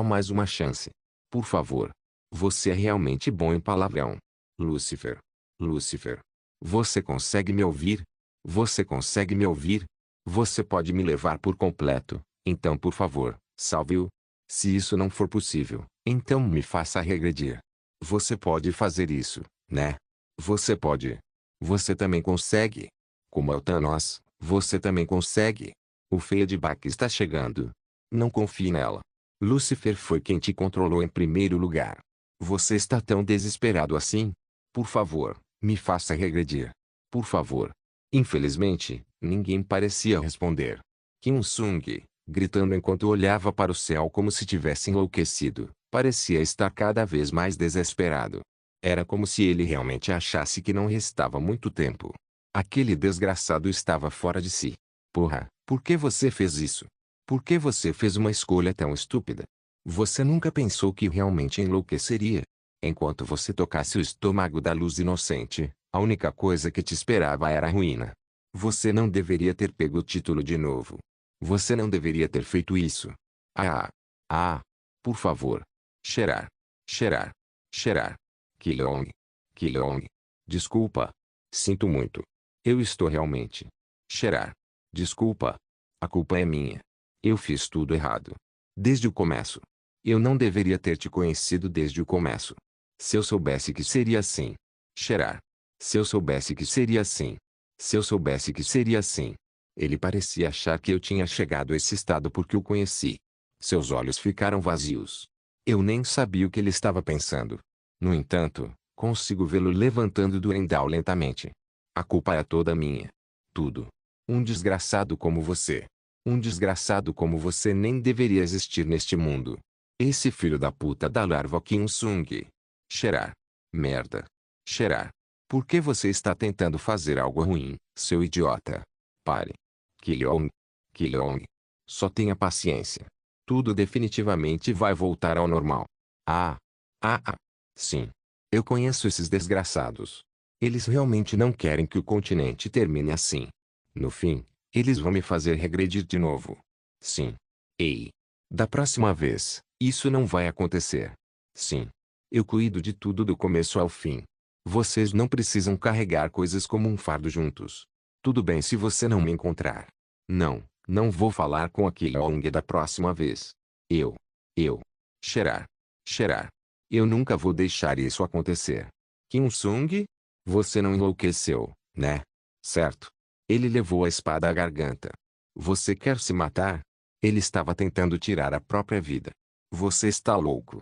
mais uma chance. Por favor. Você é realmente bom em palavrão. Lúcifer. Lúcifer. Você consegue me ouvir? Você consegue me ouvir? Você pode me levar por completo, então por favor, salve-o. Se isso não for possível, então me faça regredir. Você pode fazer isso, né? Você pode. Você também consegue. Como é o Thanos, você também consegue. O feedback está chegando. Não confie nela. Lúcifer foi quem te controlou em primeiro lugar. Você está tão desesperado assim? Por favor, me faça regredir. Por favor. Infelizmente, ninguém parecia responder. Kim Sung, gritando enquanto olhava para o céu como se tivesse enlouquecido, parecia estar cada vez mais desesperado. Era como se ele realmente achasse que não restava muito tempo. Aquele desgraçado estava fora de si. Porra, por que você fez isso? Por que você fez uma escolha tão estúpida? Você nunca pensou que realmente enlouqueceria? Enquanto você tocasse o estômago da luz inocente, a única coisa que te esperava era a ruína. Você não deveria ter pego o título de novo. Você não deveria ter feito isso. Ah! Ah! Por favor. Cheirar. Cheirar. Cheirar. Kilong. Kilong. Desculpa. Sinto muito. Eu estou realmente. Cheirar. Desculpa. A culpa é minha. Eu fiz tudo errado. Desde o começo. Eu não deveria ter te conhecido desde o começo. Se eu soubesse que seria assim. Cheirar. Se eu soubesse que seria assim. Se eu soubesse que seria assim. Ele parecia achar que eu tinha chegado a esse estado porque o conheci. Seus olhos ficaram vazios. Eu nem sabia o que ele estava pensando. No entanto, consigo vê-lo levantando do Endau lentamente. A culpa é toda minha. Tudo. Um desgraçado como você. Um desgraçado como você nem deveria existir neste mundo. Esse filho da puta da larva Kim Sung. Cheirar. Merda. Cheirar. Por que você está tentando fazer algo ruim, seu idiota? Pare. Kilong. Kilong. Só tenha paciência. Tudo definitivamente vai voltar ao normal. Ah. Ah, ah. Sim. Eu conheço esses desgraçados. Eles realmente não querem que o continente termine assim. No fim, eles vão me fazer regredir de novo. Sim. Ei. Da próxima vez, isso não vai acontecer. Sim. Eu cuido de tudo do começo ao fim. Vocês não precisam carregar coisas como um fardo juntos. Tudo bem se você não me encontrar. Não, não vou falar com aquele ONG da próxima vez. Eu. Cheirar. Cheirar. Eu nunca vou deixar isso acontecer. Kim Sung? Você não enlouqueceu, né? Certo? Ele levou a espada à garganta. Você quer se matar? Ele estava tentando tirar a própria vida. Você está louco.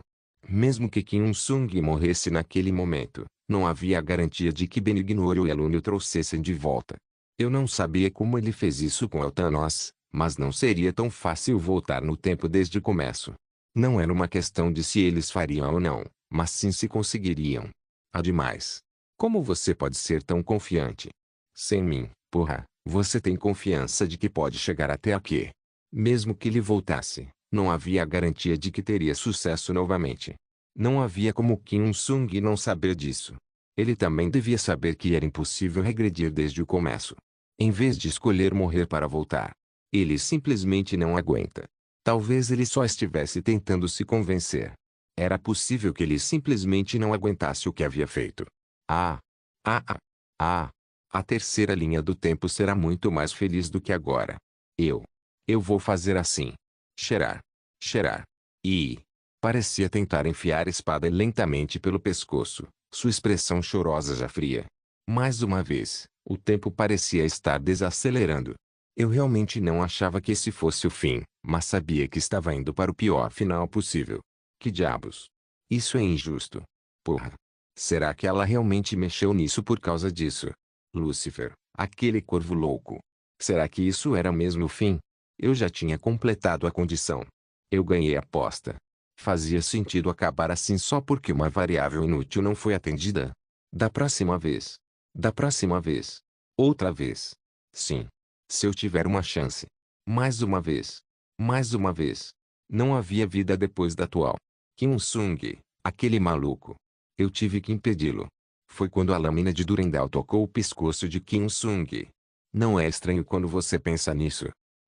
Mesmo que Kim Sung morresse naquele momento, não havia garantia de que Benigno e Elune o trouxessem de volta. Eu não sabia como ele fez isso com Eltanos, mas não seria tão fácil voltar no tempo desde o começo. Não era uma questão de se eles fariam ou não, mas sim se conseguiriam. Ademais, como você pode ser tão confiante? Sem mim, porra, você tem confiança de que pode chegar até aqui. Mesmo que ele voltasse, não havia garantia de que teria sucesso novamente. Não havia como Kim Sung não saber disso. Ele também devia saber que era impossível regredir desde o começo. Em vez de escolher morrer para voltar, ele simplesmente não aguenta. Talvez ele só estivesse tentando se convencer. Era possível que ele simplesmente não aguentasse o que havia feito. Ah! Ah! Ah! Ah! A terceira linha do tempo será muito mais feliz do que agora. Eu vou fazer assim. Cheirar. Cheirar. E... Parecia tentar enfiar a espada lentamente pelo pescoço, sua expressão chorosa já fria. Mais uma vez, o tempo parecia estar desacelerando. Eu realmente não achava que esse fosse o fim, mas sabia que estava indo para o pior final possível. Que diabos? Isso é injusto. Porra. Será que ela realmente mexeu nisso por causa disso? Lúcifer, aquele corvo louco. Será que isso era mesmo o fim? Eu já tinha completado a condição. Eu ganhei a aposta. Fazia sentido acabar assim só porque uma variável inútil não foi atendida? Da próxima vez. Da próxima vez. Outra vez. Sim. Se eu tiver uma chance. Mais uma vez. Mais uma vez. Não havia vida depois da atual. Kim Sung, aquele maluco. Eu tive que impedi-lo. Foi quando a lâmina de Durandal tocou o pescoço de Kim Sung. Não é estranho quando você pensa nisso?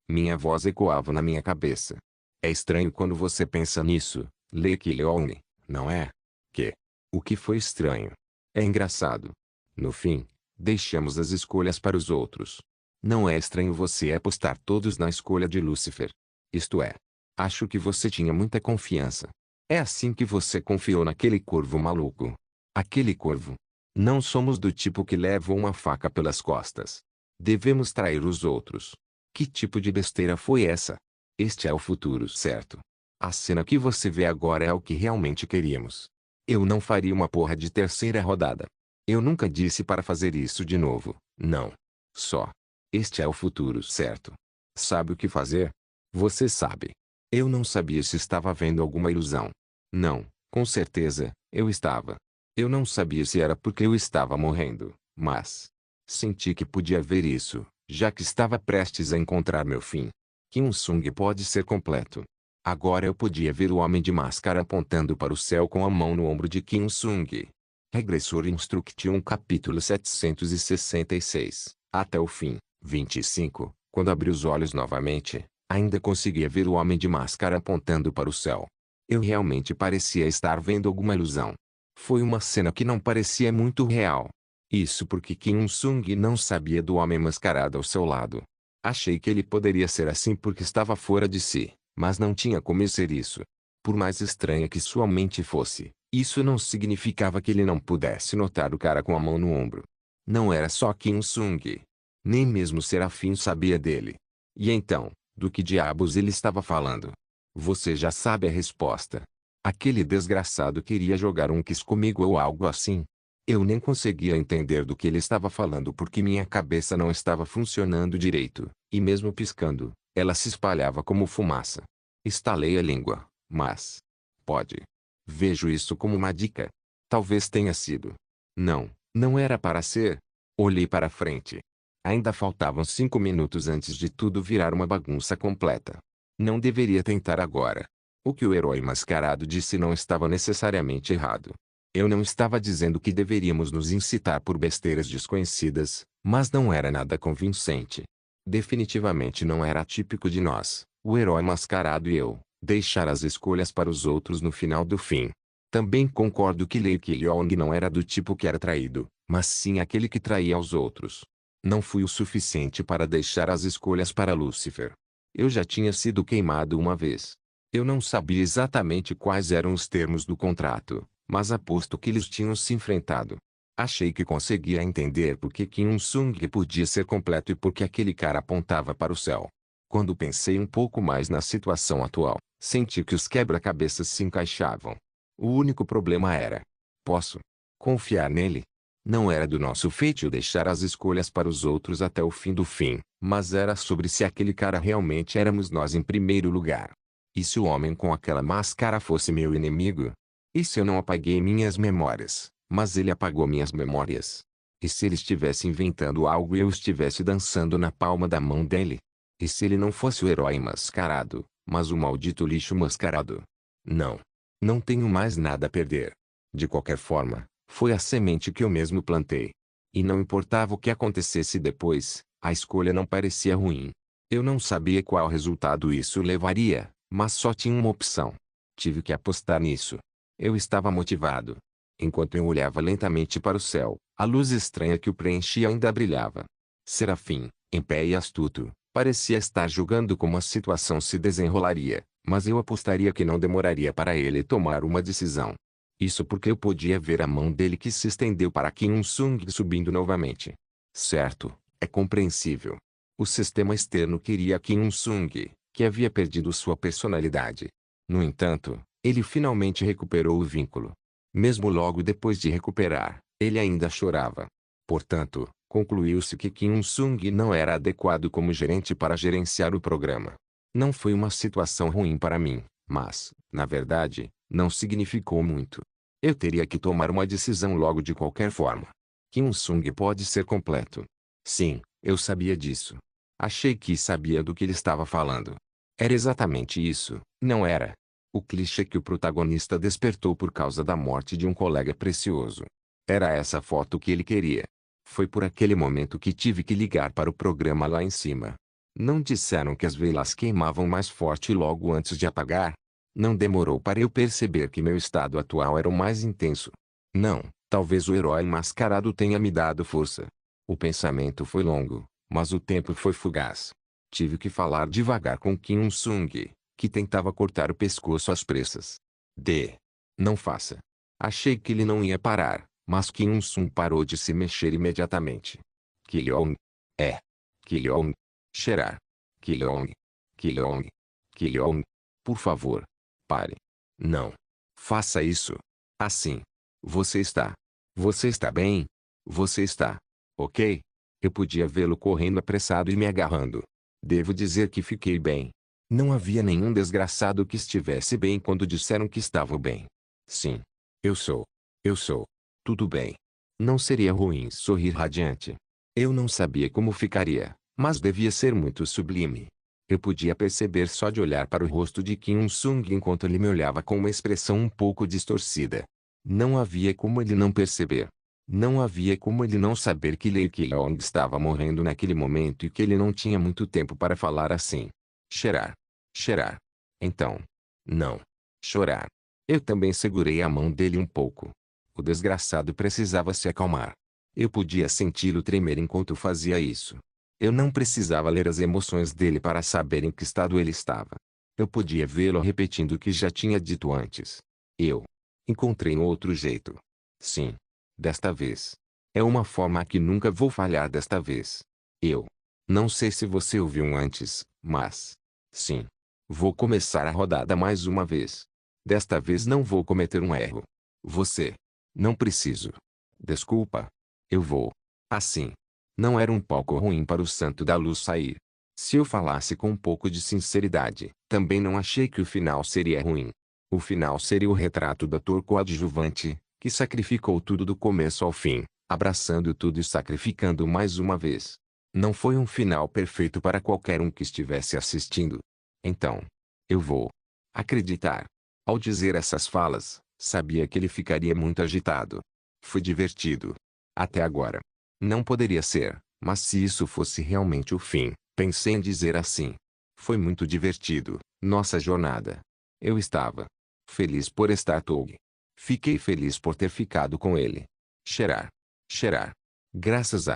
Minha voz ecoava na minha cabeça. É estranho quando você pensa nisso, Lei Leone, não é? Que? O que foi estranho? É engraçado. No fim, deixamos as escolhas para os outros. Não é estranho você apostar todos na escolha de Lúcifer. Isto é, Acho que você tinha muita confiança. É assim que você confiou naquele corvo maluco. Aquele corvo. Não somos do tipo que leva uma faca pelas costas. Devemos trair os outros. Que tipo de besteira foi essa? Este é o futuro, certo? A cena que você vê agora é o que realmente queríamos. Eu não faria uma porra de terceira rodada. Eu nunca disse para fazer isso de novo, não. Só. Este é o futuro, certo? Sabe o que fazer? Você sabe. Eu não sabia se estava vendo alguma ilusão. Não, com certeza, eu estava. Eu não sabia se era porque eu estava morrendo, mas senti que podia ver isso, já que estava prestes a encontrar meu fim. Kim Sung pode ser completo. Agora eu podia ver o homem de máscara apontando para o céu com a mão no ombro de Kim Sung. Regressor Instruction capítulo 766. Até o fim, 25. Quando abri os olhos novamente, ainda conseguia ver o homem de máscara apontando para o céu. Eu realmente parecia estar vendo alguma ilusão. Foi uma cena que não parecia muito real. Isso porque Kim Sung não sabia do homem mascarado ao seu lado. Achei que ele poderia ser assim porque estava fora de si, mas não tinha como ser isso. Por mais estranha que sua mente fosse, isso não significava que ele não pudesse notar o cara com a mão no ombro. Não era só Kim Sung. Nem mesmo Serafim sabia dele. E então, do que diabos ele estava falando? Você já sabe a resposta. Aquele desgraçado queria jogar um quiz comigo ou algo assim. Eu nem conseguia entender do que ele estava falando porque minha cabeça não estava funcionando direito, e mesmo piscando, ela se espalhava como fumaça. Estalei a língua, mas... Pode. Vejo isso como uma dica. Talvez tenha sido. Não, não era para ser. Olhei para frente. Ainda faltavam 5 minutos antes de tudo virar uma bagunça completa. Não deveria tentar agora. O que o herói mascarado disse não estava necessariamente errado. Eu não estava dizendo que deveríamos nos incitar por besteiras desconhecidas, mas não era nada convincente. Definitivamente não era típico de nós, o herói mascarado e eu, deixar as escolhas para os outros no final do fim. Também concordo que Lei Kyong não era do tipo que era traído, mas sim aquele que traía aos outros. Não fui o suficiente para deixar as escolhas para Lúcifer. Eu já tinha sido queimado uma vez. Eu não sabia exatamente quais eram os termos do contrato, mas aposto que eles tinham se enfrentado. Achei que conseguia entender por que Kim Sung podia ser completo e por que aquele cara apontava para o céu. Quando pensei um pouco mais na situação atual, senti que os quebra-cabeças se encaixavam. O único problema era: posso confiar nele? Não era do nosso feitio deixar as escolhas para os outros até o fim do fim, mas era sobre se aquele cara realmente éramos nós em primeiro lugar. E se o homem com aquela máscara fosse meu inimigo? E se eu não apaguei minhas memórias, mas ele apagou minhas memórias? E se ele estivesse inventando algo e eu estivesse dançando na palma da mão dele? E se ele não fosse o herói mascarado, mas o maldito lixo mascarado? Não. Não tenho mais nada a perder. De qualquer forma, foi a semente que eu mesmo plantei. E não importava o que acontecesse depois, a escolha não parecia ruim. Eu não sabia qual resultado isso levaria, mas só tinha uma opção. Tive que apostar nisso. Eu estava motivado. Enquanto eu olhava lentamente para o céu, a luz estranha que o preenchia ainda brilhava. Serafim, em pé e astuto, parecia estar julgando como a situação se desenrolaria, mas eu apostaria que não demoraria para ele tomar uma decisão. Isso porque eu podia ver a mão dele que se estendeu para Kim Sung subindo novamente. Certo, é compreensível. O sistema externo queria Kim Sung, que havia perdido sua personalidade. No entanto, ele finalmente recuperou o vínculo. Mesmo logo depois de recuperar, ele ainda chorava. Portanto, concluiu-se que Kim Sung não era adequado como gerente para gerenciar o programa. Não foi uma situação ruim para mim, mas, na verdade, não significou muito. Eu teria que tomar uma decisão logo de qualquer forma. Kim Sung pode ser completo. Sim, eu sabia disso. Achei que sabia do que ele estava falando. Era exatamente isso, não era? O clichê que o protagonista despertou por causa da morte de um colega precioso. Era essa foto que ele queria. Foi por aquele momento que tive que ligar para o programa lá em cima. Não disseram que as velas queimavam mais forte logo antes de apagar? Não demorou para eu perceber que meu estado atual era o mais intenso. Não, talvez o herói mascarado tenha me dado força. O pensamento foi longo, mas o tempo foi fugaz. Tive que falar devagar com Kim Sung, que tentava cortar o pescoço às pressas. D. Não faça. Achei que ele não ia parar, mas Kim Il-sung parou de se mexer imediatamente. Ki-leong. É. Ki-leong. Cheirar. Ki-leong. Ki-leong. Ki-leong. Por favor. Pare. Não. Faça isso. Assim. Você está. Você está bem? Você está. Ok? Eu podia vê-lo correndo apressado e me agarrando. Devo dizer que fiquei bem. Não havia nenhum desgraçado que estivesse bem quando disseram que estava bem. Sim. Eu sou. Eu sou. Tudo bem. Não seria ruim sorrir radiante. Eu não sabia como ficaria, mas devia ser muito sublime. Eu podia perceber só de olhar para o rosto de Kim Il-sung enquanto ele me olhava com uma expressão um pouco distorcida. Não havia como ele não perceber. Não havia como ele não saber que Lee Ki-leong estava morrendo naquele momento e que ele não tinha muito tempo para falar assim. Cheirar. Cheirar. Então. Não. Chorar. Eu também segurei a mão dele um pouco. O desgraçado precisava se acalmar. Eu podia senti-lo tremer enquanto fazia isso. Eu não precisava ler as emoções dele para saber em que estado ele estava. Eu podia vê-lo repetindo o que já tinha dito antes. Eu encontrei um outro jeito. Sim. Desta vez. É uma forma a que nunca vou falhar desta vez. Eu não sei se você ouviu antes, mas sim. Vou começar a rodada mais uma vez. Desta vez não vou cometer um erro. Você. Não preciso. Desculpa. Eu vou. Assim. Não era um palco ruim para o santo da luz sair. Se eu falasse com um pouco de sinceridade, também não achei que o final seria ruim. O final seria o retrato do ator coadjuvante, que sacrificou tudo do começo ao fim, abraçando tudo e sacrificando mais uma vez. Não foi um final perfeito para qualquer um que estivesse assistindo. Então, eu vou acreditar. Ao dizer essas falas, sabia que ele ficaria muito agitado. Foi divertido. Até agora. Não poderia ser, mas se isso fosse realmente o fim, pensei em dizer assim. Foi muito divertido, nossa jornada. Eu estava feliz por estar Toug. Fiquei feliz por ter ficado com ele. Cheirar. Cheirar. Graças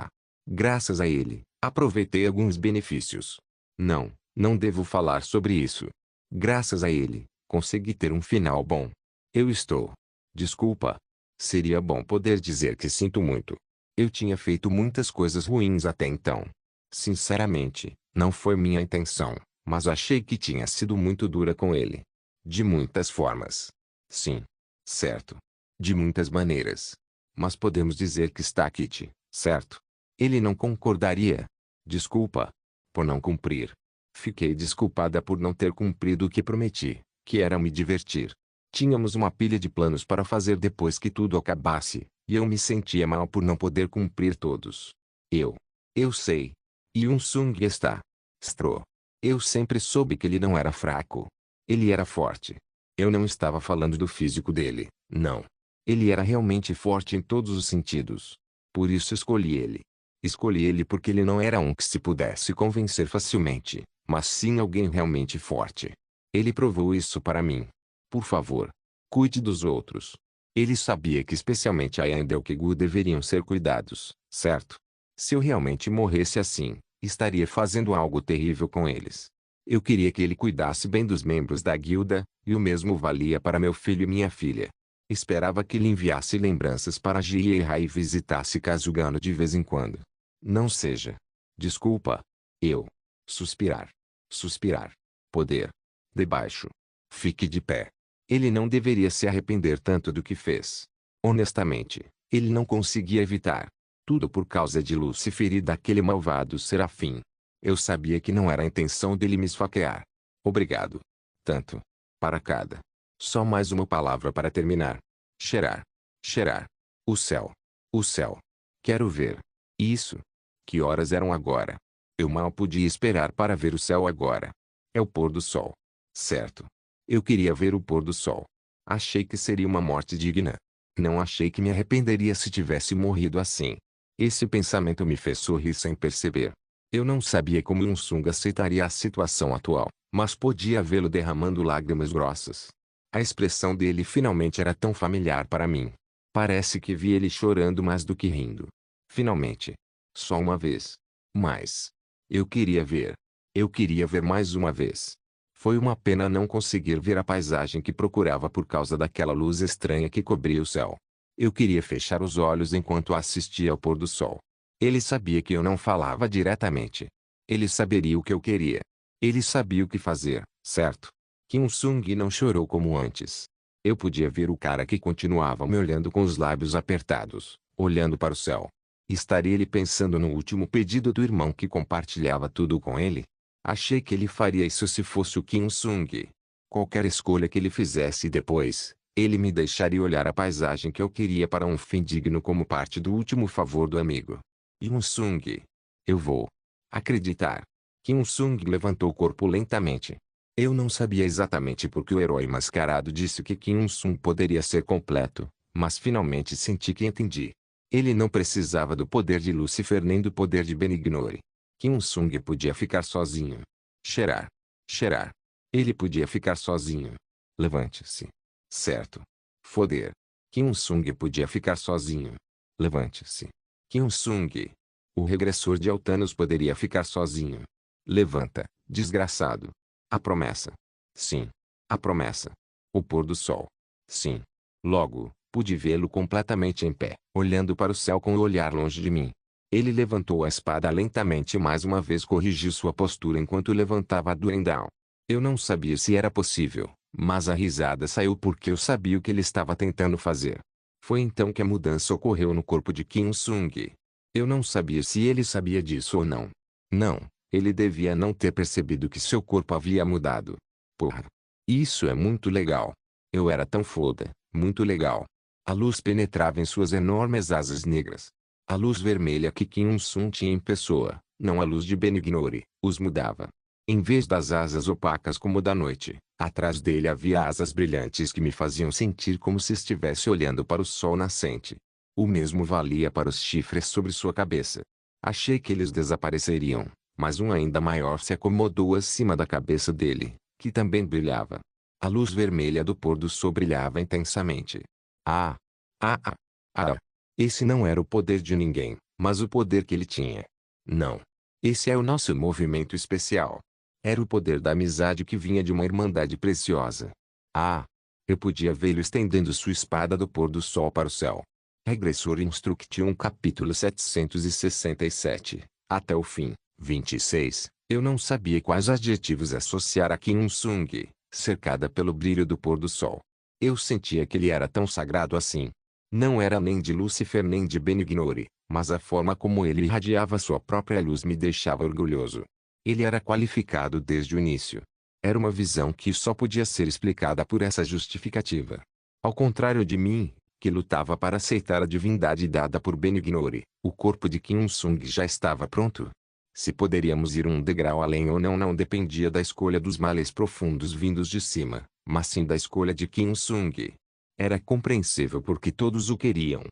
a ele, aproveitei alguns benefícios. Não devo falar sobre isso. Graças a ele, consegui ter um final bom. Eu estou. Desculpa. Seria bom poder dizer que sinto muito. Eu tinha feito muitas coisas ruins até então. Sinceramente, não foi minha intenção, mas achei que tinha sido muito dura com ele. De muitas formas. Sim. Certo. De muitas maneiras. Mas podemos dizer que está Kit, certo? Ele não concordaria. Desculpa. Por não cumprir. Fiquei desculpada por não ter cumprido o que prometi, que era me divertir. Tínhamos uma pilha de planos para fazer depois que tudo acabasse, e eu me sentia mal por não poder cumprir todos. Eu sei. Yun-sung está. Stro. Eu sempre soube que ele não era fraco. Ele era forte. Eu não estava falando do físico dele, não. Ele era realmente forte em todos os sentidos. Por isso escolhi ele. Escolhi ele porque ele não era um que se pudesse convencer facilmente, mas sim alguém realmente forte. Ele provou isso para mim. Por favor, cuide dos outros. Ele sabia que especialmente a Yan e Deokegu deveriam ser cuidados, certo? Se eu realmente morresse assim, estaria fazendo algo terrível com eles. Eu queria que ele cuidasse bem dos membros da guilda, e o mesmo valia para meu filho e minha filha. Esperava que ele enviasse lembranças para Jie e Rai e visitasse Kazugano de vez em quando. Não seja. Desculpa. Eu. Suspirar. Suspirar. Poder. Debaixo. Fique de pé. Ele não deveria se arrepender tanto do que fez. Honestamente, ele não conseguia evitar. Tudo por causa de Lúcifer e daquele malvado serafim. Eu sabia que não era a intenção dele me esfaquear. Obrigado. Tanto. Para cada. Só mais uma palavra para terminar. Cheirar. Cheirar. O céu. O céu. Quero ver. Isso. Que horas eram agora? Eu mal podia esperar para ver o céu agora. É o pôr do sol. Certo. Eu queria ver o pôr do sol. Achei que seria uma morte digna. Não achei que me arrependeria se tivesse morrido assim. Esse pensamento me fez sorrir sem perceber. Eu não sabia como Yun-sung aceitaria a situação atual, mas podia vê-lo derramando lágrimas grossas. A expressão dele finalmente era tão familiar para mim. Parece que vi ele chorando mais do que rindo. Finalmente. Só uma vez. Mas. Eu queria ver. Eu queria ver mais uma vez. Foi uma pena não conseguir ver a paisagem que procurava por causa daquela luz estranha que cobria o céu. Eu queria fechar os olhos enquanto assistia ao pôr do sol. Ele sabia que eu não falava diretamente. Ele saberia o que eu queria. Ele sabia o que fazer, certo? Kim Sung não chorou como antes. Eu podia ver o cara que continuava me olhando com os lábios apertados, olhando para o céu. Estaria ele pensando no último pedido do irmão que compartilhava tudo com ele? Achei que ele faria isso se fosse o Kim Sung. Qualquer escolha que ele fizesse depois, ele me deixaria olhar a paisagem que eu queria para um fim digno como parte do último favor do amigo. Kim Sung. Eu vou acreditar. Kim Sung levantou o corpo lentamente. Eu não sabia exatamente por que o herói mascarado disse que Kim Sung poderia ser completo, mas finalmente senti que entendi. Ele não precisava do poder de Lúcifer nem do poder de Benignore. Kim Sung podia ficar sozinho. Cheirar. Cheirar. Ele podia ficar sozinho. Levante-se. Certo. Foder. Kim Sung podia ficar sozinho. Levante-se. Kim Sung. O regressor de Altanos poderia ficar sozinho. Levanta, desgraçado. A promessa. Sim. A promessa. O pôr do sol. Sim. Logo, pude vê-lo completamente em pé, olhando para o céu com o olhar longe de mim. Ele levantou a espada lentamente e mais uma vez corrigiu sua postura enquanto levantava a Durandal. Eu não sabia se era possível, mas a risada saiu porque eu sabia o que ele estava tentando fazer. Foi então que a mudança ocorreu no corpo de Kim Sung. Eu não sabia se ele sabia disso ou não. Não, ele devia não ter percebido que seu corpo havia mudado. Porra. Isso é muito legal. Eu era tão foda, muito legal. A luz penetrava em suas enormes asas negras. A luz vermelha que Kim Sung tinha em pessoa, não a luz de Benignore, os mudava. Em vez das asas opacas como da noite, atrás dele havia asas brilhantes que me faziam sentir como se estivesse olhando para o sol nascente. O mesmo valia para os chifres sobre sua cabeça. Achei que eles desapareceriam, mas um ainda maior se acomodou acima da cabeça dele, que também brilhava. A luz vermelha do pôr do sol brilhava intensamente. Ah! Ah! Ah! Ah! Esse não era o poder de ninguém, mas o poder que ele tinha. Não. Esse é o nosso movimento especial. Era o poder da amizade que vinha de uma irmandade preciosa. Ah! Eu podia vê-lo estendendo sua espada do pôr do sol para o céu. Regressor Instruction capítulo 767. Até o fim. 26. Eu não sabia quais adjetivos associar a Kim Sung, cercada pelo brilho do pôr do sol. Eu sentia que ele era tão sagrado assim. Não era nem de Lúcifer nem de Benignore, mas a forma como ele irradiava sua própria luz me deixava orgulhoso. Ele era qualificado desde o início. Era uma visão que só podia ser explicada por essa justificativa. Ao contrário de mim, que lutava para aceitar a divindade dada por Benignore, o corpo de Kim Sung já estava pronto. Se poderíamos ir um degrau além ou não dependia da escolha dos males profundos vindos de cima, mas sim da escolha de Kim Sung. Era compreensível porque todos o queriam.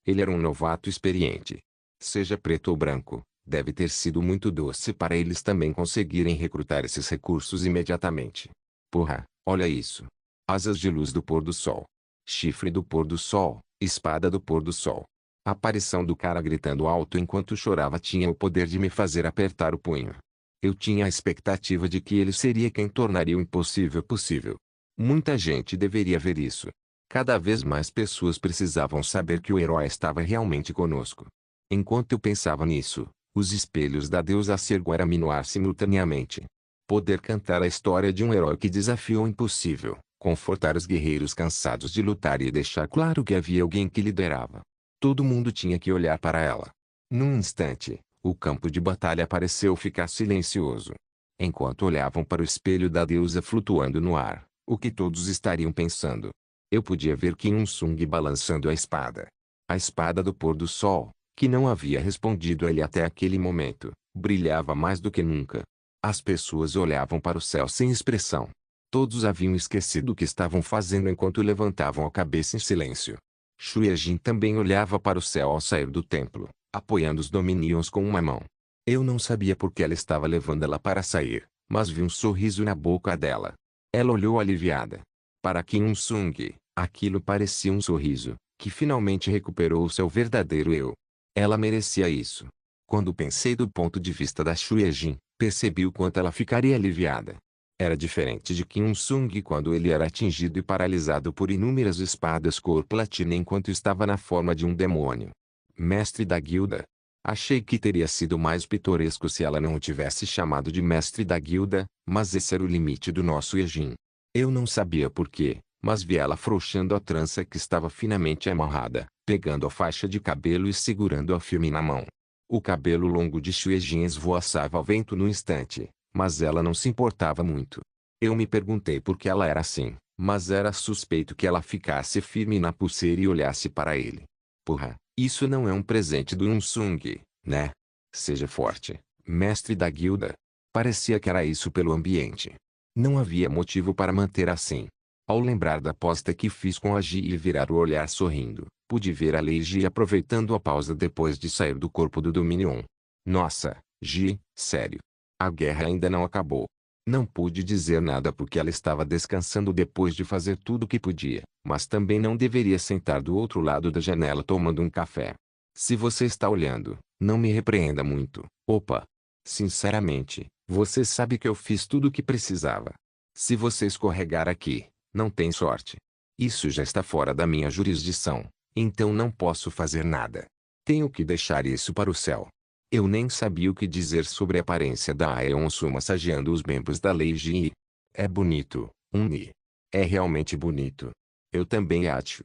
Ele era um novato experiente. Seja preto ou branco, deve ter sido muito doce para eles também conseguirem recrutar esses recursos imediatamente. Porra, olha isso. Asas de luz do pôr do sol. Chifre do pôr do sol, espada do pôr do sol. A aparição do cara gritando alto enquanto chorava tinha o poder de me fazer apertar o punho. Eu tinha a expectativa de que ele seria quem tornaria o impossível possível. Muita gente deveria ver isso. Cada vez mais pessoas precisavam saber que o herói estava realmente conosco. Enquanto eu pensava nisso, os espelhos da deusa Sergo eram minuar simultaneamente. Poder cantar a história de um herói que desafiou o impossível, confortar os guerreiros cansados de lutar e deixar claro que havia alguém que liderava. Todo mundo tinha que olhar para ela. Num instante, o campo de batalha pareceu ficar silencioso. Enquanto olhavam para o espelho da deusa flutuando no ar, o que todos estariam pensando? Eu podia ver Kim Sung balançando a espada. A espada do pôr do sol, que não havia respondido a ele até aquele momento, brilhava mais do que nunca. As pessoas olhavam para o céu sem expressão. Todos haviam esquecido o que estavam fazendo enquanto levantavam a cabeça em silêncio. Shuya-jin também olhava para o céu ao sair do templo, apoiando os Dominions com uma mão. Eu não sabia por que ela estava levando-la para sair, mas vi um sorriso na boca dela. Ela olhou aliviada. Para Kim Sung, aquilo parecia um sorriso, que finalmente recuperou o seu verdadeiro eu. Ela merecia isso. Quando pensei do ponto de vista da Shuya-jin, percebi o quanto ela ficaria aliviada. Era diferente de Kim Il-sung quando ele era atingido e paralisado por inúmeras espadas cor platina enquanto estava na forma de um demônio. Mestre da guilda. Achei que teria sido mais pitoresco se ela não o tivesse chamado de mestre da guilda, mas esse era o limite do nosso Yejin. Eu não sabia por quê, mas vi ela afrouxando a trança que estava finamente amarrada, pegando a faixa de cabelo e segurando a firme na mão. O cabelo longo de Xuejin esvoaçava ao vento no instante, mas ela não se importava muito. Eu me perguntei por que ela era assim, mas era suspeito que ela ficasse firme na pulseira e olhasse para ele. Porra, isso não é um presente do Unsung, né? Seja forte, mestre da guilda. Parecia que era isso pelo ambiente. Não havia motivo para manter assim. Ao lembrar da aposta que fiz com a Ji e virar o olhar sorrindo, pude ver a Lei Ji aproveitando a pausa depois de sair do corpo do Dominion. Nossa, Ji, sério. A guerra ainda não acabou. Não pude dizer nada porque ela estava descansando depois de fazer tudo o que podia, mas também não deveria sentar do outro lado da janela tomando um café. Se você está olhando, não me repreenda muito. Opa! Sinceramente, você sabe que eu fiz tudo o que precisava. Se você escorregar aqui, não tem sorte. Isso já está fora da minha jurisdição, então não posso fazer nada. Tenho que deixar isso para o céu. Eu nem sabia o que dizer sobre a aparência da Aeonsu massageando os membros da Lei Ji. É bonito, Ni. É realmente bonito. Eu também acho.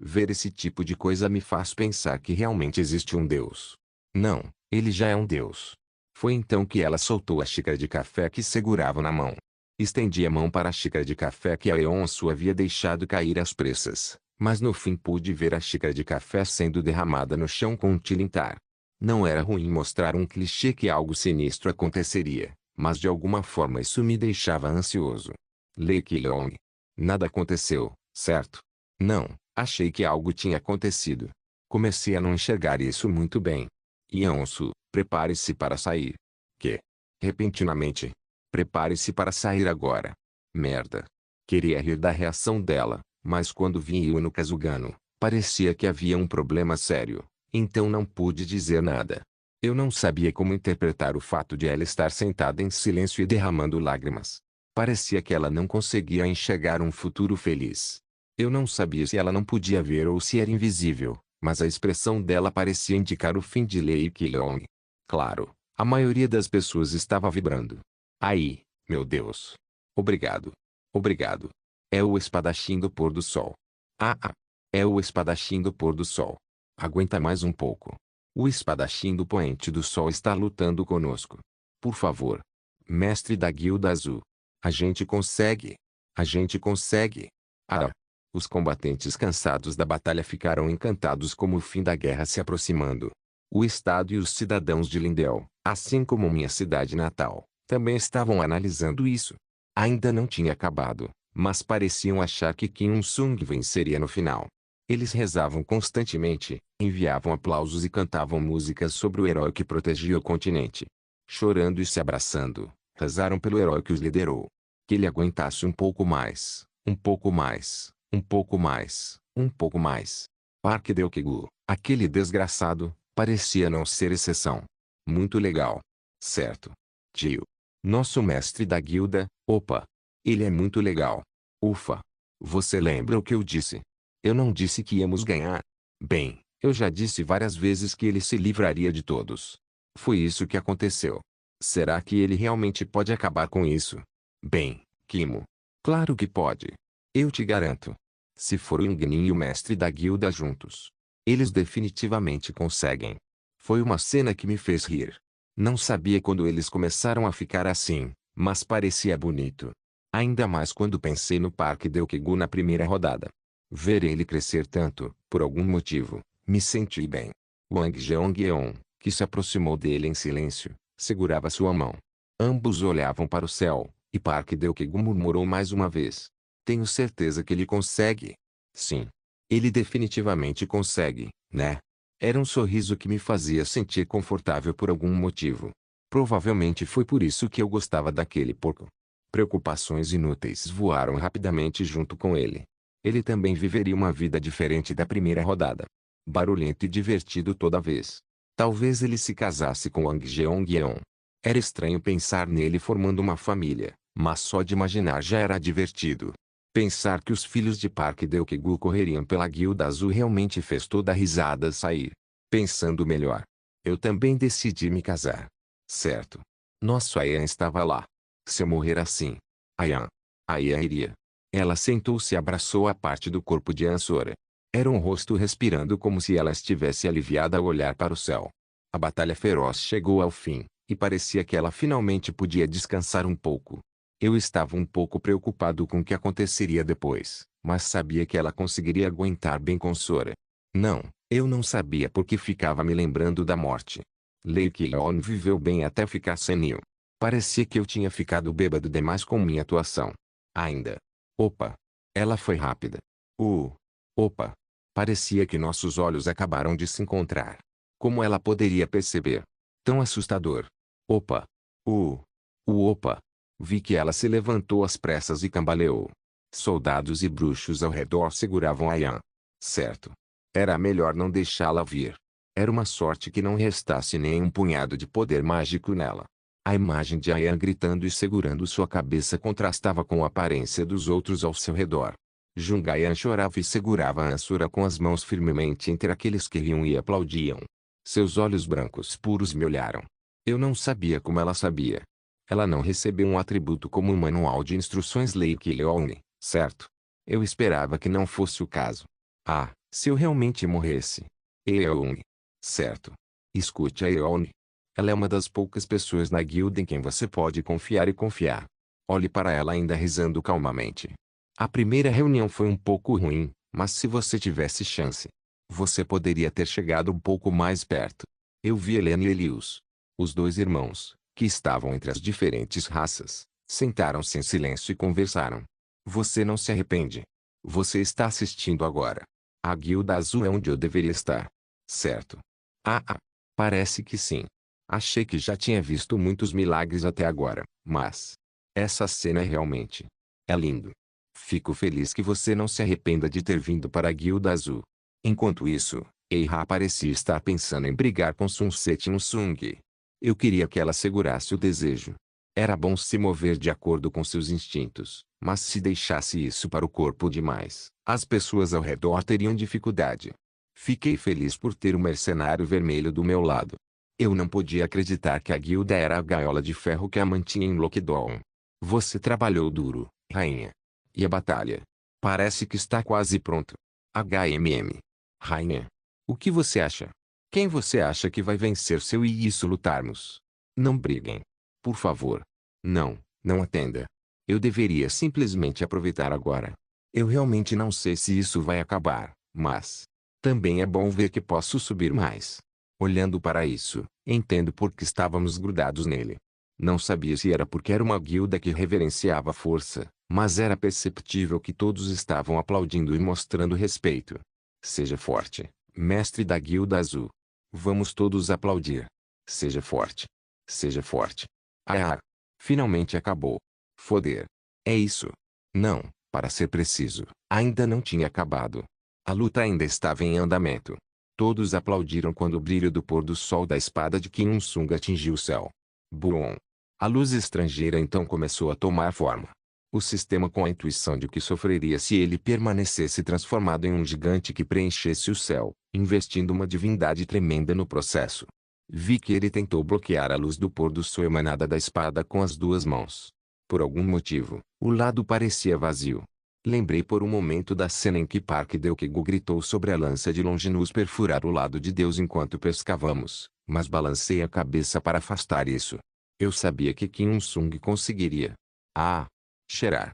Ver esse tipo de coisa me faz pensar que realmente existe um Deus. Não, ele já é um Deus. Foi então que ela soltou a xícara de café que segurava na mão. Estendi a mão para a xícara de café que Aeonsu havia deixado cair às pressas, mas no fim pude ver a xícara de café sendo derramada no chão com um tilintar. Não era ruim mostrar um clichê que algo sinistro aconteceria, mas de alguma forma isso me deixava ansioso. Lei Qilong. Nada aconteceu, certo? Não, achei que algo tinha acontecido. Comecei a não enxergar isso muito bem. Yeonsu, prepare-se para sair. Que? Repentinamente. Prepare-se para sair agora. Merda. Queria rir da reação dela, mas quando vi Yu no Kazugano, parecia que havia um problema sério. Então não pude dizer nada. Eu não sabia como interpretar o fato de ela estar sentada em silêncio e derramando lágrimas. Parecia que ela não conseguia enxergar um futuro feliz. Eu não sabia se ela não podia ver ou se era invisível, mas a expressão dela parecia indicar o fim de Lei Qilong. Claro, a maioria das pessoas estava vibrando. Aí, meu Deus. Obrigado. Obrigado. É o espadachim do pôr do sol. Ah. É o espadachim do pôr do sol. Aguenta mais um pouco. O espadachim do poente do sol está lutando conosco. Por favor. Mestre da Guilda Azul. A gente consegue. A gente consegue. Ah. Os combatentes cansados da batalha ficaram encantados como o fim da guerra se aproximando. O Estado e os cidadãos de Lindell, assim como minha cidade natal, também estavam analisando isso. Ainda não tinha acabado, mas pareciam achar que Kim Il-sung venceria no final. Eles rezavam constantemente, enviavam aplausos e cantavam músicas sobre o herói que protegia o continente. Chorando e se abraçando, rezaram pelo herói que os liderou. Que ele aguentasse um pouco mais, um pouco mais, um pouco mais, um pouco mais. Park Deokegu, aquele desgraçado, parecia não ser exceção. Muito legal. Certo. Tio. Nosso mestre da guilda, opa. Ele é muito legal. Ufa. Você lembra o que eu disse? Eu não disse que íamos ganhar. Bem, eu já disse várias vezes que ele se livraria de todos. Foi isso que aconteceu. Será que ele realmente pode acabar com isso? Bem, Kimo. Claro que pode. Eu te garanto. Se for o Ingnin e o mestre da guilda juntos, eles definitivamente conseguem. Foi uma cena que me fez rir. Não sabia quando eles começaram a ficar assim, mas parecia bonito. Ainda mais quando pensei no Parque Deokegu na primeira rodada. Ver ele crescer tanto, por algum motivo, me senti bem. Wang Jeongyeon, que se aproximou dele em silêncio, segurava sua mão. Ambos olhavam para o céu, e Park Deokegu murmurou mais uma vez. Tenho certeza que ele consegue. Sim. Ele definitivamente consegue, né? Era um sorriso que me fazia sentir confortável por algum motivo. Provavelmente foi por isso que eu gostava daquele porco. Preocupações inúteis voaram rapidamente junto com ele. Ele também viveria uma vida diferente da primeira rodada. Barulhento e divertido toda vez. Talvez ele se casasse com Wang Jeongyeon. Era estranho pensar nele formando uma família, Mas só de imaginar já era divertido. Pensar que os filhos de Park Deok-gu correriam pela Guilda Azul realmente fez toda a risada sair. Pensando melhor, eu também decidi me casar. Certo. Nosso Ayan estava lá. Se eu morrer assim, Ayan iria. Ela sentou-se e abraçou a parte do corpo de Ansora. Era um rosto respirando como se ela estivesse aliviada ao olhar para o céu. A batalha feroz chegou ao fim, e parecia que ela finalmente podia descansar um pouco. Eu estava um pouco preocupado com o que aconteceria depois, mas sabia que ela conseguiria aguentar bem com Sora. Não, eu não sabia porque ficava me lembrando da morte. Lei Kyeon viveu bem até ficar senil. Parecia que eu tinha ficado bêbado demais com minha atuação. Ainda. Opa! Ela foi rápida. Opa! Parecia que nossos olhos acabaram de se encontrar. Como ela poderia perceber? Tão assustador. Opa! Opa! Vi que ela se levantou às pressas e cambaleou. Soldados e bruxos ao redor seguravam Ayan. Certo. Era melhor não deixá-la vir. Era uma sorte que não restasse nem um punhado de poder mágico nela. A imagem de Ayan gritando e segurando sua cabeça contrastava com a aparência dos outros ao seu redor. Jungayan chorava e segurava Ansura com as mãos firmemente entre aqueles que riam e aplaudiam. Seus olhos brancos puros me olharam. Eu não sabia como ela sabia. Ela não recebeu um atributo como um manual de instruções Lei Kyeon, certo? Eu esperava que não fosse o caso. Ah, se eu realmente morresse. Eon. Certo. Escute a Eon. Ela é uma das poucas pessoas na guilda em quem você pode confiar e confiar. Olhe para ela ainda rezando calmamente. A primeira reunião foi um pouco ruim, mas se você tivesse chance, você poderia ter chegado um pouco mais perto. Eu vi Helena e Elius, os dois irmãos, que estavam entre as diferentes raças, sentaram-se em silêncio e conversaram. Você não se arrepende? Você está assistindo agora. A Guilda Azul é onde eu deveria estar. Certo? Parece que sim. Achei que já tinha visto muitos milagres até agora, mas essa cena é lindo. Fico feliz que você não se arrependa de ter vindo para a Guilda Azul. Enquanto isso, Eira parecia estar pensando em brigar com Sunset Sung. Eu queria que ela segurasse o desejo. Era bom se mover de acordo com seus instintos, mas se deixasse isso para o corpo demais, as pessoas ao redor teriam dificuldade. Fiquei feliz por ter o mercenário vermelho do meu lado. Eu não podia acreditar que a guilda era a gaiola de ferro que a mantinha em Lockdown. Você trabalhou duro, rainha. E a batalha? Parece que está quase pronto. Rainha. O que você acha? Quem você acha que vai vencer se eu e isso lutarmos? Não briguem. Por favor. Não atenda. Eu deveria simplesmente aproveitar agora. Eu realmente não sei se isso vai acabar, mas também é bom ver que posso subir mais. Olhando para isso, entendo por que estávamos grudados nele. Não sabia se era porque era uma guilda que reverenciava a força, mas era perceptível que todos estavam aplaudindo e mostrando respeito. Seja forte, mestre da Guilda Azul. Vamos todos aplaudir. Seja forte. Seja forte. Finalmente acabou. Foder. É isso. Não, para ser preciso, ainda não tinha acabado. A luta ainda estava em andamento. Todos aplaudiram quando o brilho do pôr do sol da espada de Kim Il-sung atingiu o céu. Boom! A luz estrangeira então começou a tomar forma. O sistema com a intuição de que sofreria se ele permanecesse transformado em um gigante que preenchesse o céu, investindo uma divindade tremenda no processo. Vi que ele tentou bloquear a luz do pôr do sol emanada da espada com as duas mãos. Por algum motivo, o lado parecia vazio. Lembrei por um momento da cena em que Park Deok-gu gritou sobre a lança de Longinus perfurar o lado de Deus enquanto pescávamos, mas balancei a cabeça para afastar isso. Eu sabia que Kim Il-sung conseguiria. Cheirar.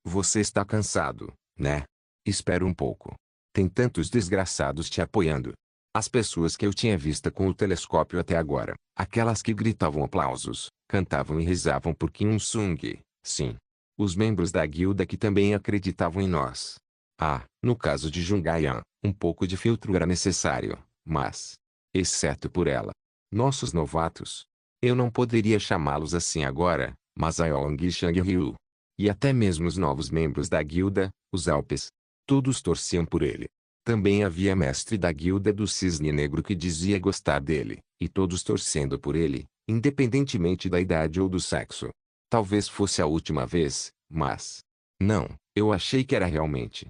Você está cansado, né? Espera um pouco. Tem tantos desgraçados te apoiando. As pessoas que eu tinha visto com o telescópio até agora, aquelas que gritavam aplausos, cantavam e rezavam por Kim Il-sung, sim. Os membros da guilda que também acreditavam em nós. No caso de Jungayan, um pouco de filtro era necessário, mas, exceto por ela, nossos novatos. Eu não poderia chamá-los assim agora, mas Aong e Shang-Ryu. E até mesmo os novos membros da guilda, os Alpes. Todos torciam por ele. Também havia mestre da guilda do Cisne Negro que dizia gostar dele, e todos torcendo por ele, independentemente da idade ou do sexo. Talvez fosse a última vez, mas... Não, eu achei que era realmente,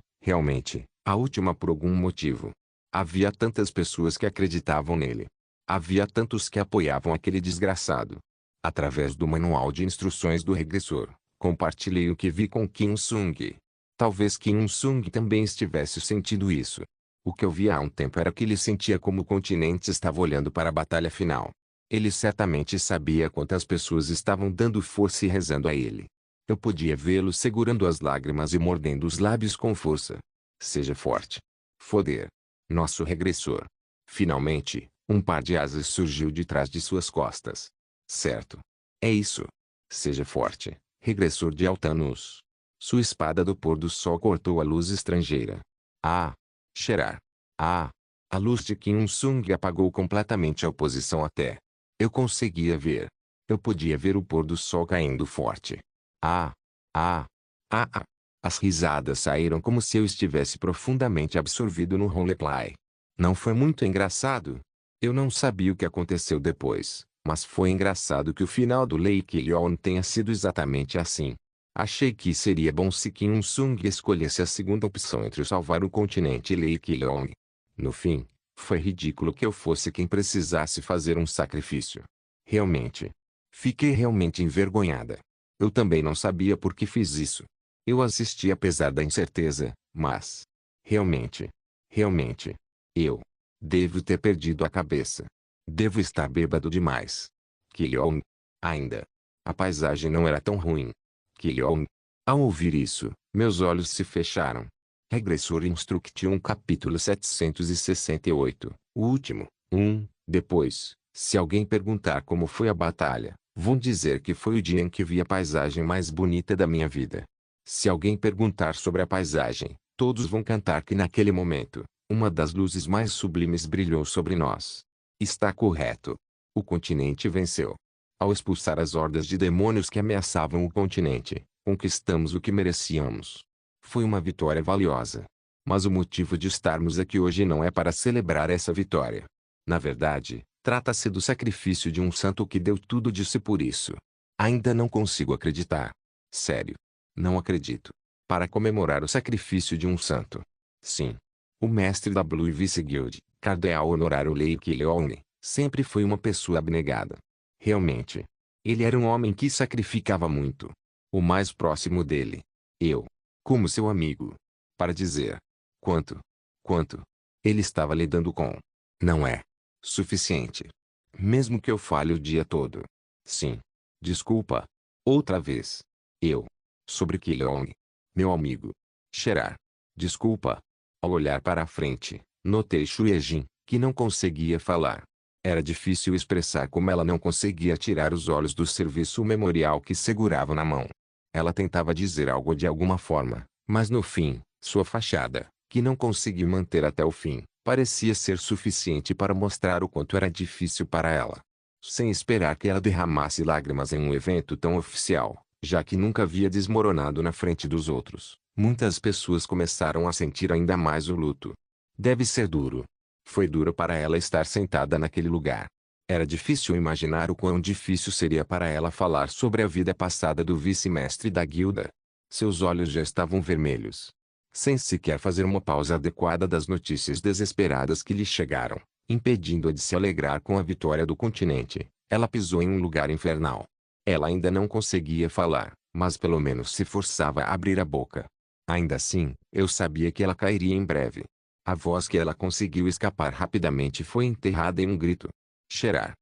a última por algum motivo. Havia tantas pessoas que acreditavam nele. Havia tantos que apoiavam aquele desgraçado. Através do manual de instruções do regressor, compartilhei o que vi com Kim Sung. Talvez Kim Sung também estivesse sentindo isso. O que eu via há um tempo era que ele sentia como o continente estava olhando para a batalha final. Ele certamente sabia quantas pessoas estavam dando força e rezando a ele. Eu podia vê-lo segurando as lágrimas e mordendo os lábios com força. Seja forte. Foder. Nosso regressor. Finalmente, um par de asas surgiu de trás de suas costas. Certo. É isso. Seja forte, regressor de Altanos. Sua espada do pôr do sol cortou a luz estrangeira. Ah! Cheirar. Ah! A luz de Kim Sung apagou completamente a oposição até. Eu conseguia ver. Eu podia ver o pôr do sol caindo forte. Ah! Ah! Ah! Ah! As risadas saíram como se eu estivesse profundamente absorvido no roleplay. Não foi muito engraçado? Eu não sabia o que aconteceu depois, mas foi engraçado que o final do Lake Lyon tenha sido exatamente assim. Achei que seria bom se Kim Sung escolhesse a segunda opção entre salvar o continente e Lake Lyon. No fim, foi ridículo que eu fosse quem precisasse fazer um sacrifício. Realmente. Fiquei realmente envergonhada. Eu também não sabia por que fiz isso. Eu assisti apesar da incerteza, mas... Realmente. Eu... Devo ter perdido a cabeça. Devo estar bêbado demais. Kilong. Ainda. A paisagem não era tão ruim. Kilong. Ao ouvir isso, meus olhos se fecharam. Regressor Instruction capítulo 768, o último. Depois, se alguém perguntar como foi a batalha, vou dizer que foi o dia em que vi a paisagem mais bonita da minha vida. Se alguém perguntar sobre a paisagem, todos vão cantar que naquele momento, uma das luzes mais sublimes brilhou sobre nós. Está correto. O continente venceu. Ao expulsar as hordas de demônios que ameaçavam o continente, conquistamos o que merecíamos. Foi uma vitória valiosa. Mas o motivo de estarmos aqui hoje não é para celebrar essa vitória. Na verdade, trata-se do sacrifício de um santo que deu tudo de si por isso. Ainda não consigo acreditar. Sério. Não acredito. Para comemorar o sacrifício de um santo. Sim. O mestre da Blue Vice Guild, Cardeal Honorário Lake Leone, sempre foi uma pessoa abnegada. Realmente. Ele era um homem que sacrificava muito. O mais próximo dele. Eu. Como seu amigo. Para dizer. Quanto. Ele estava lidando com. Não é. Suficiente. Mesmo que eu falhe o dia todo. Sim. Desculpa. Outra vez. Eu. Sobre Kilong. Meu amigo. Cheirar. Desculpa. Ao olhar para a frente, notei Xuejin, que não conseguia falar. Era difícil expressar como ela não conseguia tirar os olhos do serviço memorial que segurava na mão. Ela tentava dizer algo de alguma forma, mas no fim, sua fachada, que não conseguiu manter até o fim, parecia ser suficiente para mostrar o quanto era difícil para ela. Sem esperar que ela derramasse lágrimas em um evento tão oficial, já que nunca havia desmoronado na frente dos outros, muitas pessoas começaram a sentir ainda mais o luto. Deve ser duro. Foi duro para ela estar sentada naquele lugar. Era difícil imaginar o quão difícil seria para ela falar sobre a vida passada do vice-mestre da guilda. Seus olhos já estavam vermelhos. Sem sequer fazer uma pausa adequada das notícias desesperadas que lhe chegaram, impedindo-a de se alegrar com a vitória do continente, ela pisou em um lugar infernal. Ela ainda não conseguia falar, mas pelo menos se forçava a abrir a boca. Ainda assim, eu sabia que ela cairia em breve. A voz que ela conseguiu escapar rapidamente foi enterrada em um grito. Cheirar.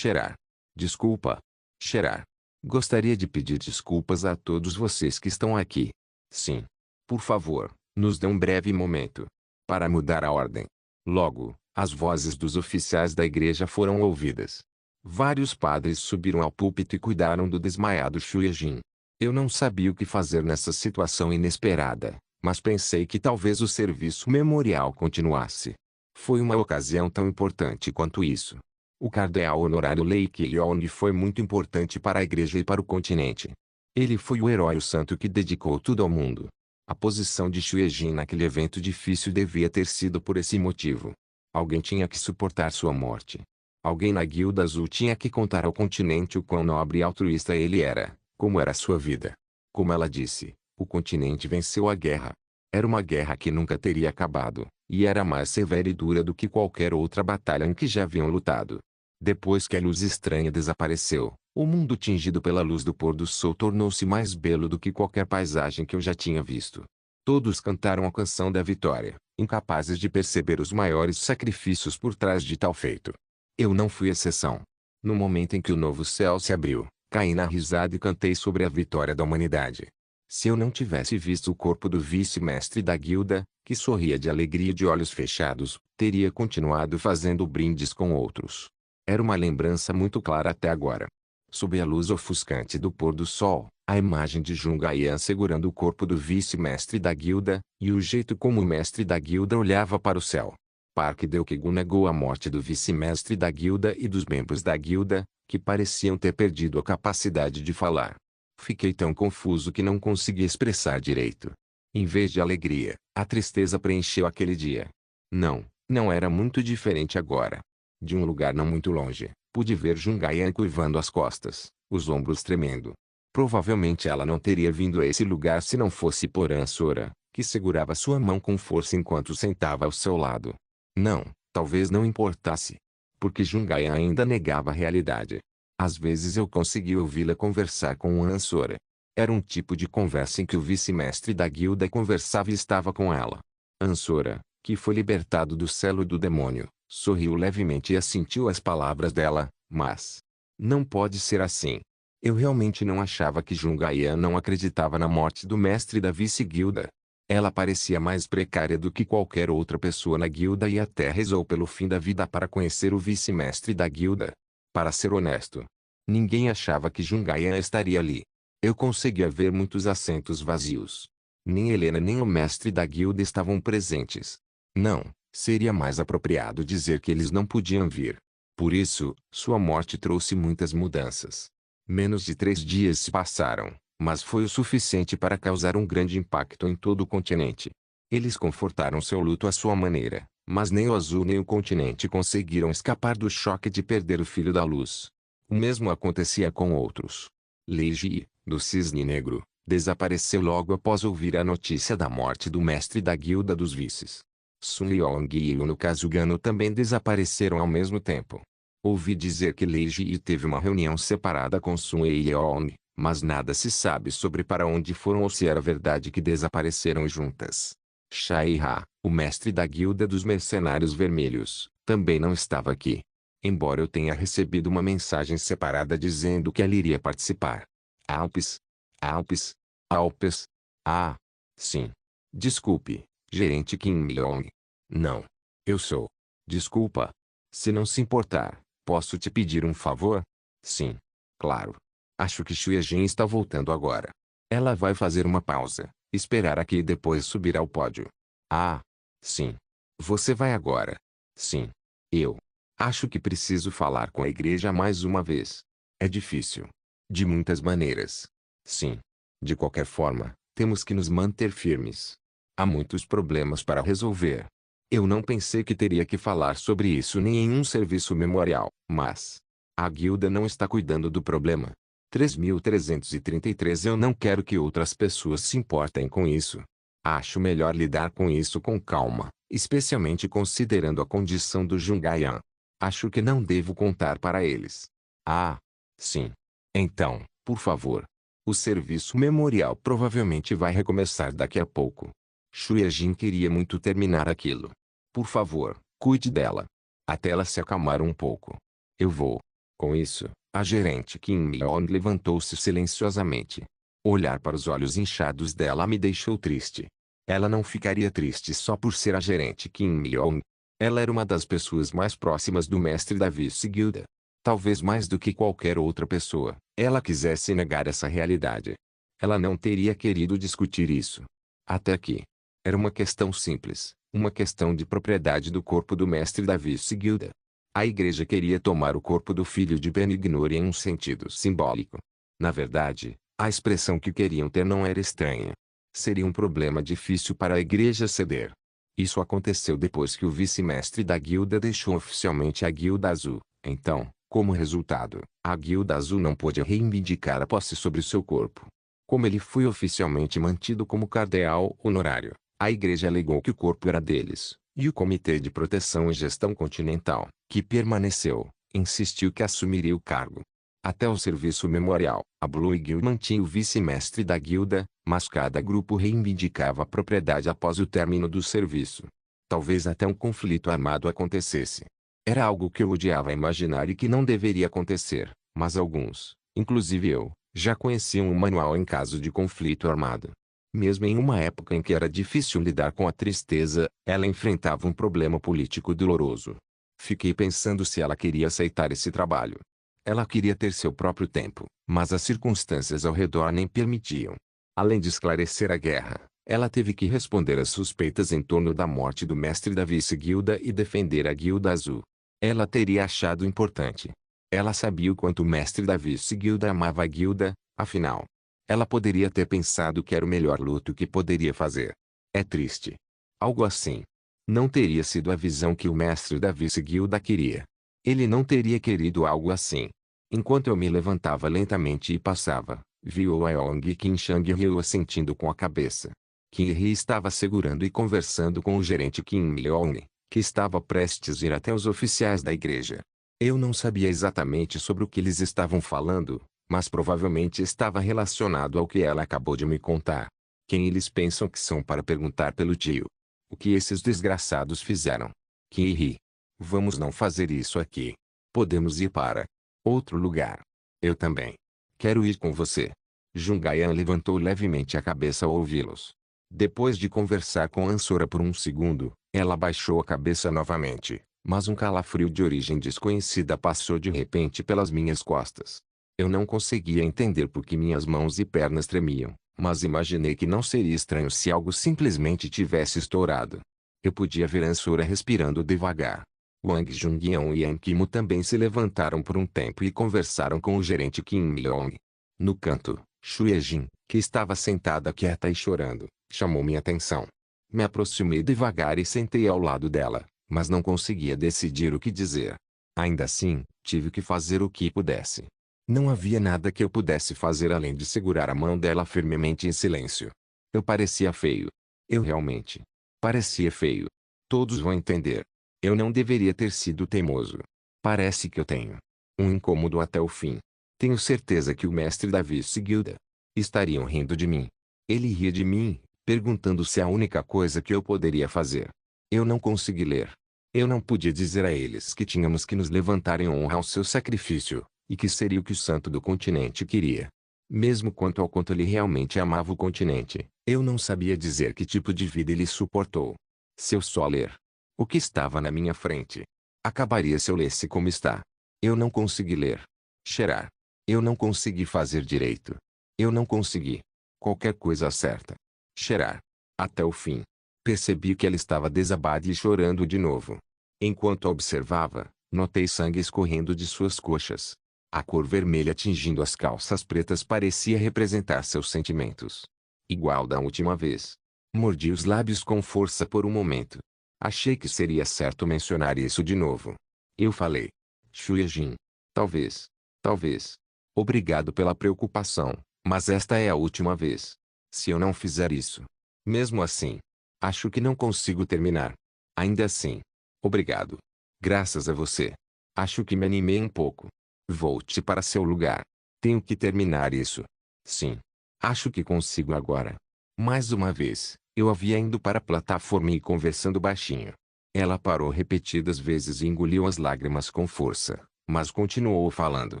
Desculpa. Cheirar. Gostaria de pedir desculpas a todos vocês que estão aqui. Sim. Por favor, nos dê um breve momento. Para mudar a ordem. Logo, as vozes dos oficiais da igreja foram ouvidas. Vários padres subiram ao púlpito e cuidaram do desmaiado Xuejin. Eu não sabia o que fazer nessa situação inesperada, mas pensei que talvez o serviço memorial continuasse. Foi uma ocasião tão importante quanto isso. O cardeal honorário Lake Leone foi muito importante para a igreja e para o continente. Ele foi o herói santo que dedicou tudo ao mundo. A posição de Xuejin naquele evento difícil devia ter sido por esse motivo. Alguém tinha que suportar sua morte. Alguém na Guilda Azul tinha que contar ao continente o quão nobre e altruísta ele era, como era sua vida. Como ela disse, o continente venceu a guerra. Era uma guerra que nunca teria acabado, e era mais severa e dura do que qualquer outra batalha em que já haviam lutado. Depois que a luz estranha desapareceu, o mundo tingido pela luz do pôr do sol tornou-se mais belo do que qualquer paisagem que eu já tinha visto. Todos cantaram a canção da vitória, incapazes de perceber os maiores sacrifícios por trás de tal feito. Eu não fui exceção. No momento em que o novo céu se abriu, caí na risada e cantei sobre a vitória da humanidade. Se eu não tivesse visto o corpo do vice-mestre da guilda, que sorria de alegria e de olhos fechados, teria continuado fazendo brindes com outros. Era uma lembrança muito clara até agora. Sob a luz ofuscante do pôr do sol, a imagem de Jungaian segurando o corpo do vice-mestre da guilda, e o jeito como o mestre da guilda olhava para o céu. Park Deokegu negou a morte do vice-mestre da guilda e dos membros da guilda, que pareciam ter perdido a capacidade de falar. Fiquei tão confuso que não consegui expressar direito. Em vez de alegria, a tristeza preencheu aquele dia. Não era muito diferente agora. De um lugar não muito longe, pude ver Jungaian curvando as costas, os ombros tremendo. Provavelmente ela não teria vindo a esse lugar se não fosse por Ansora, que segurava sua mão com força enquanto sentava ao seu lado. Não, talvez não importasse. Porque Jungaian ainda negava a realidade. Às vezes eu conseguia ouvi-la conversar com Ansora. Era um tipo de conversa em que o vice-mestre da guilda conversava e estava com ela. Ansora, que foi libertado do selo do demônio, sorriu levemente e assentiu às palavras dela, mas... não pode ser assim. Eu realmente não achava que Jungaian não acreditava na morte do mestre da vice-guilda. Ela parecia mais precária do que qualquer outra pessoa na guilda e até rezou pelo fim da vida para conhecer o vice-mestre da guilda. Para ser honesto, ninguém achava que Jungaian estaria ali. Eu conseguia ver muitos assentos vazios. Nem Helena nem o mestre da guilda estavam presentes. Não, seria mais apropriado dizer que eles não podiam vir. Por isso, sua morte trouxe muitas mudanças. Menos de 3 dias se passaram, mas foi o suficiente para causar um grande impacto em todo o continente. Eles confortaram seu luto à sua maneira, mas nem o Azul nem o continente conseguiram escapar do choque de perder o filho da luz. O mesmo acontecia com outros. Lei Ji, do Cisne Negro, desapareceu logo após ouvir a notícia da morte do mestre da Guilda dos Vices. Sun Liong e Yuno Kazugano também desapareceram ao mesmo tempo. Ouvi dizer que Lei Ji teve uma reunião separada com Sun Yeong, mas nada se sabe sobre para onde foram ou se era verdade que desapareceram juntas. Shai Ha, o mestre da Guilda dos Mercenários Vermelhos, também não estava aqui. Embora eu tenha recebido uma mensagem separada dizendo que ela iria participar. Alpes? Alpes? Alpes? Ah, sim. Desculpe, gerente Kim Myong. Não. Eu sou. Desculpa. Se não se importar, posso te pedir um favor? Sim. Claro. Acho que Xuejin está voltando agora. Ela vai fazer uma pausa, esperar aqui e depois subir ao pódio. Ah, sim. Você vai agora? Sim. Eu. Acho que preciso falar com a igreja mais uma vez. É difícil. De muitas maneiras. Sim. De qualquer forma, temos que nos manter firmes. Há muitos problemas para resolver. Eu não pensei que teria que falar sobre isso nem em um serviço memorial, mas... a guilda não está cuidando do problema. 3333 Eu não quero que outras pessoas se importem com isso. Acho melhor lidar com isso com calma, especialmente considerando a condição do Jungaian. Acho que não devo contar para eles. Ah, sim. Então, por favor. O serviço memorial provavelmente vai recomeçar daqui a pouco. Xuejin queria muito terminar aquilo. Por favor, cuide dela. Até ela se acalmar um pouco. Eu vou. Com isso, a gerente Kim Myong levantou-se silenciosamente. Olhar para os olhos inchados dela me deixou triste. Ela não ficaria triste só por ser a gerente Kim Myong. Ela era uma das pessoas mais próximas do mestre da vice-guilda. Talvez mais do que qualquer outra pessoa, ela quisesse negar essa realidade. Ela não teria querido discutir isso. Até aqui. Era uma questão simples, uma questão de propriedade do corpo do mestre da vice-guilda. A igreja queria tomar o corpo do filho de Benignor em um sentido simbólico. Na verdade, a expressão que queriam ter não era estranha. Seria um problema difícil para a igreja ceder. Isso aconteceu depois que o vice-mestre da guilda deixou oficialmente a Guilda Azul, Então, como resultado, a Guilda Azul não pôde reivindicar a posse sobre seu corpo. Como ele foi oficialmente mantido como cardeal honorário, a igreja alegou que o corpo era deles, e o Comitê de Proteção e Gestão Continental, que permaneceu, insistiu que assumiria o cargo. Até o serviço memorial, a Blue Guild mantinha o vice-mestre da guilda, mas cada grupo reivindicava a propriedade após o término do serviço. Talvez até um conflito armado acontecesse. Era algo que eu odiava imaginar e que não deveria acontecer, mas alguns, inclusive eu, já conheciam o manual em caso de conflito armado. Mesmo em uma época em que era difícil lidar com a tristeza, ela enfrentava um problema político doloroso. Fiquei pensando se ela queria aceitar esse trabalho. Ela queria ter seu próprio tempo, mas as circunstâncias ao redor nem permitiam. Além de esclarecer a guerra, ela teve que responder às suspeitas em torno da morte do mestre da vice-guilda e defender a Guilda Azul. Ela teria achado importante. Ela sabia o quanto o mestre da vice-guilda amava a guilda, afinal. Ela poderia ter pensado que era o melhor luto que poderia fazer. É triste. Algo assim. Não teria sido a visão que o mestre da vice-guilda queria. Ele não teria querido algo assim. Enquanto eu me levantava lentamente e passava, vi o Aong Qin Shang Ryu assentindo com a cabeça. Qin He estava segurando e conversando com o gerente Qin Leong, que estava prestes a ir até os oficiais da igreja. Eu não sabia exatamente sobre o que eles estavam falando, mas provavelmente estava relacionado ao que ela acabou de me contar. Quem eles pensam que são para perguntar pelo tio? O que esses desgraçados fizeram? Qin He. Vamos não fazer isso aqui. Podemos ir para outro lugar. Eu também. Quero ir com você. Jungayan levantou levemente a cabeça ao ouvi-los. Depois de conversar com Ansora por um segundo, ela baixou a cabeça novamente, mas um calafrio de origem desconhecida passou de repente pelas minhas costas. Eu não conseguia entender por que minhas mãos e pernas tremiam, mas imaginei que não seria estranho se algo simplesmente tivesse estourado. Eu podia ver Ansora respirando devagar. Wang Jungyang e Yang Kimo também se levantaram por um tempo e conversaram com o gerente Qin Leong. No canto, Xuejin, que estava sentada quieta e chorando, chamou minha atenção. Me aproximei devagar e sentei ao lado dela, mas não conseguia decidir o que dizer. Ainda assim, tive que fazer o que pudesse. Não havia nada que eu pudesse fazer além de segurar a mão dela firmemente em silêncio. Eu parecia feio. Eu realmente parecia feio. Todos vão entender. Eu não deveria ter sido teimoso. Parece que eu tenho um incômodo até o fim. Tenho certeza que o mestre da vice-guilda estariam rindo de mim. Ele ria de mim, perguntando se a única coisa que eu poderia fazer. Eu não consegui ler. Eu não podia dizer a eles que tínhamos que nos levantar em honra ao seu sacrifício, e que seria o que o santo do continente queria. Mesmo quanto ao quanto ele realmente amava o continente, eu não sabia dizer que tipo de vida ele suportou. Se eu só ler o que estava na minha frente, acabaria se eu lesse como está. Eu não consegui ler. Cheirar. Eu não consegui fazer direito. Eu não consegui. Qualquer coisa certa. Cheirar. Até o fim. Percebi que ela estava desabada e chorando de novo. Enquanto a observava, notei sangue escorrendo de suas coxas. A cor vermelha tingindo as calças pretas parecia representar seus sentimentos. Igual da última vez. Mordi os lábios com força por um momento. Achei que seria certo mencionar isso de novo. Eu falei. Xuejin. Talvez. Talvez. Obrigado pela preocupação, mas esta é a última vez. Se eu não fizer isso. Mesmo assim. Acho que não consigo terminar. Ainda assim. Obrigado. Graças a você. Acho que me animei um pouco. Volte para seu lugar. Tenho que terminar isso. Sim. Acho que consigo agora. Mais uma vez, eu havia indo para a plataforma e conversando baixinho. Ela parou repetidas vezes e engoliu as lágrimas com força, mas continuou falando.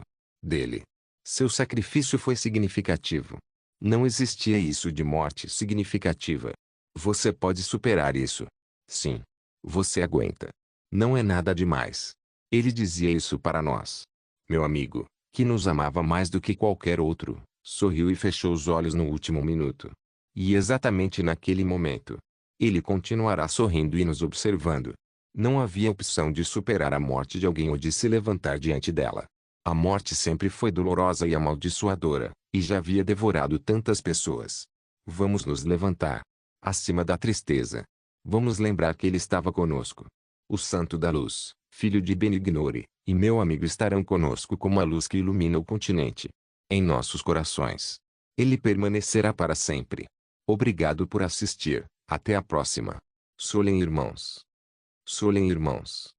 Dele. Seu sacrifício foi significativo. Não existia isso de morte significativa. Você pode superar isso. Sim. Você aguenta. Não é nada demais. Ele dizia isso para nós. Meu amigo, que nos amava mais do que qualquer outro, sorriu e fechou os olhos no último minuto. E exatamente naquele momento, ele continuará sorrindo e nos observando. Não havia opção de superar a morte de alguém ou de se levantar diante dela. A morte sempre foi dolorosa e amaldiçoadora, e já havia devorado tantas pessoas. Vamos nos levantar. Acima da tristeza. Vamos lembrar que ele estava conosco. O Santo da Luz, filho de Benignore, e meu amigo estarão conosco como a luz que ilumina o continente. Em nossos corações. Ele permanecerá para sempre. Obrigado por assistir. Até a próxima. Solem irmãos. Solem irmãos.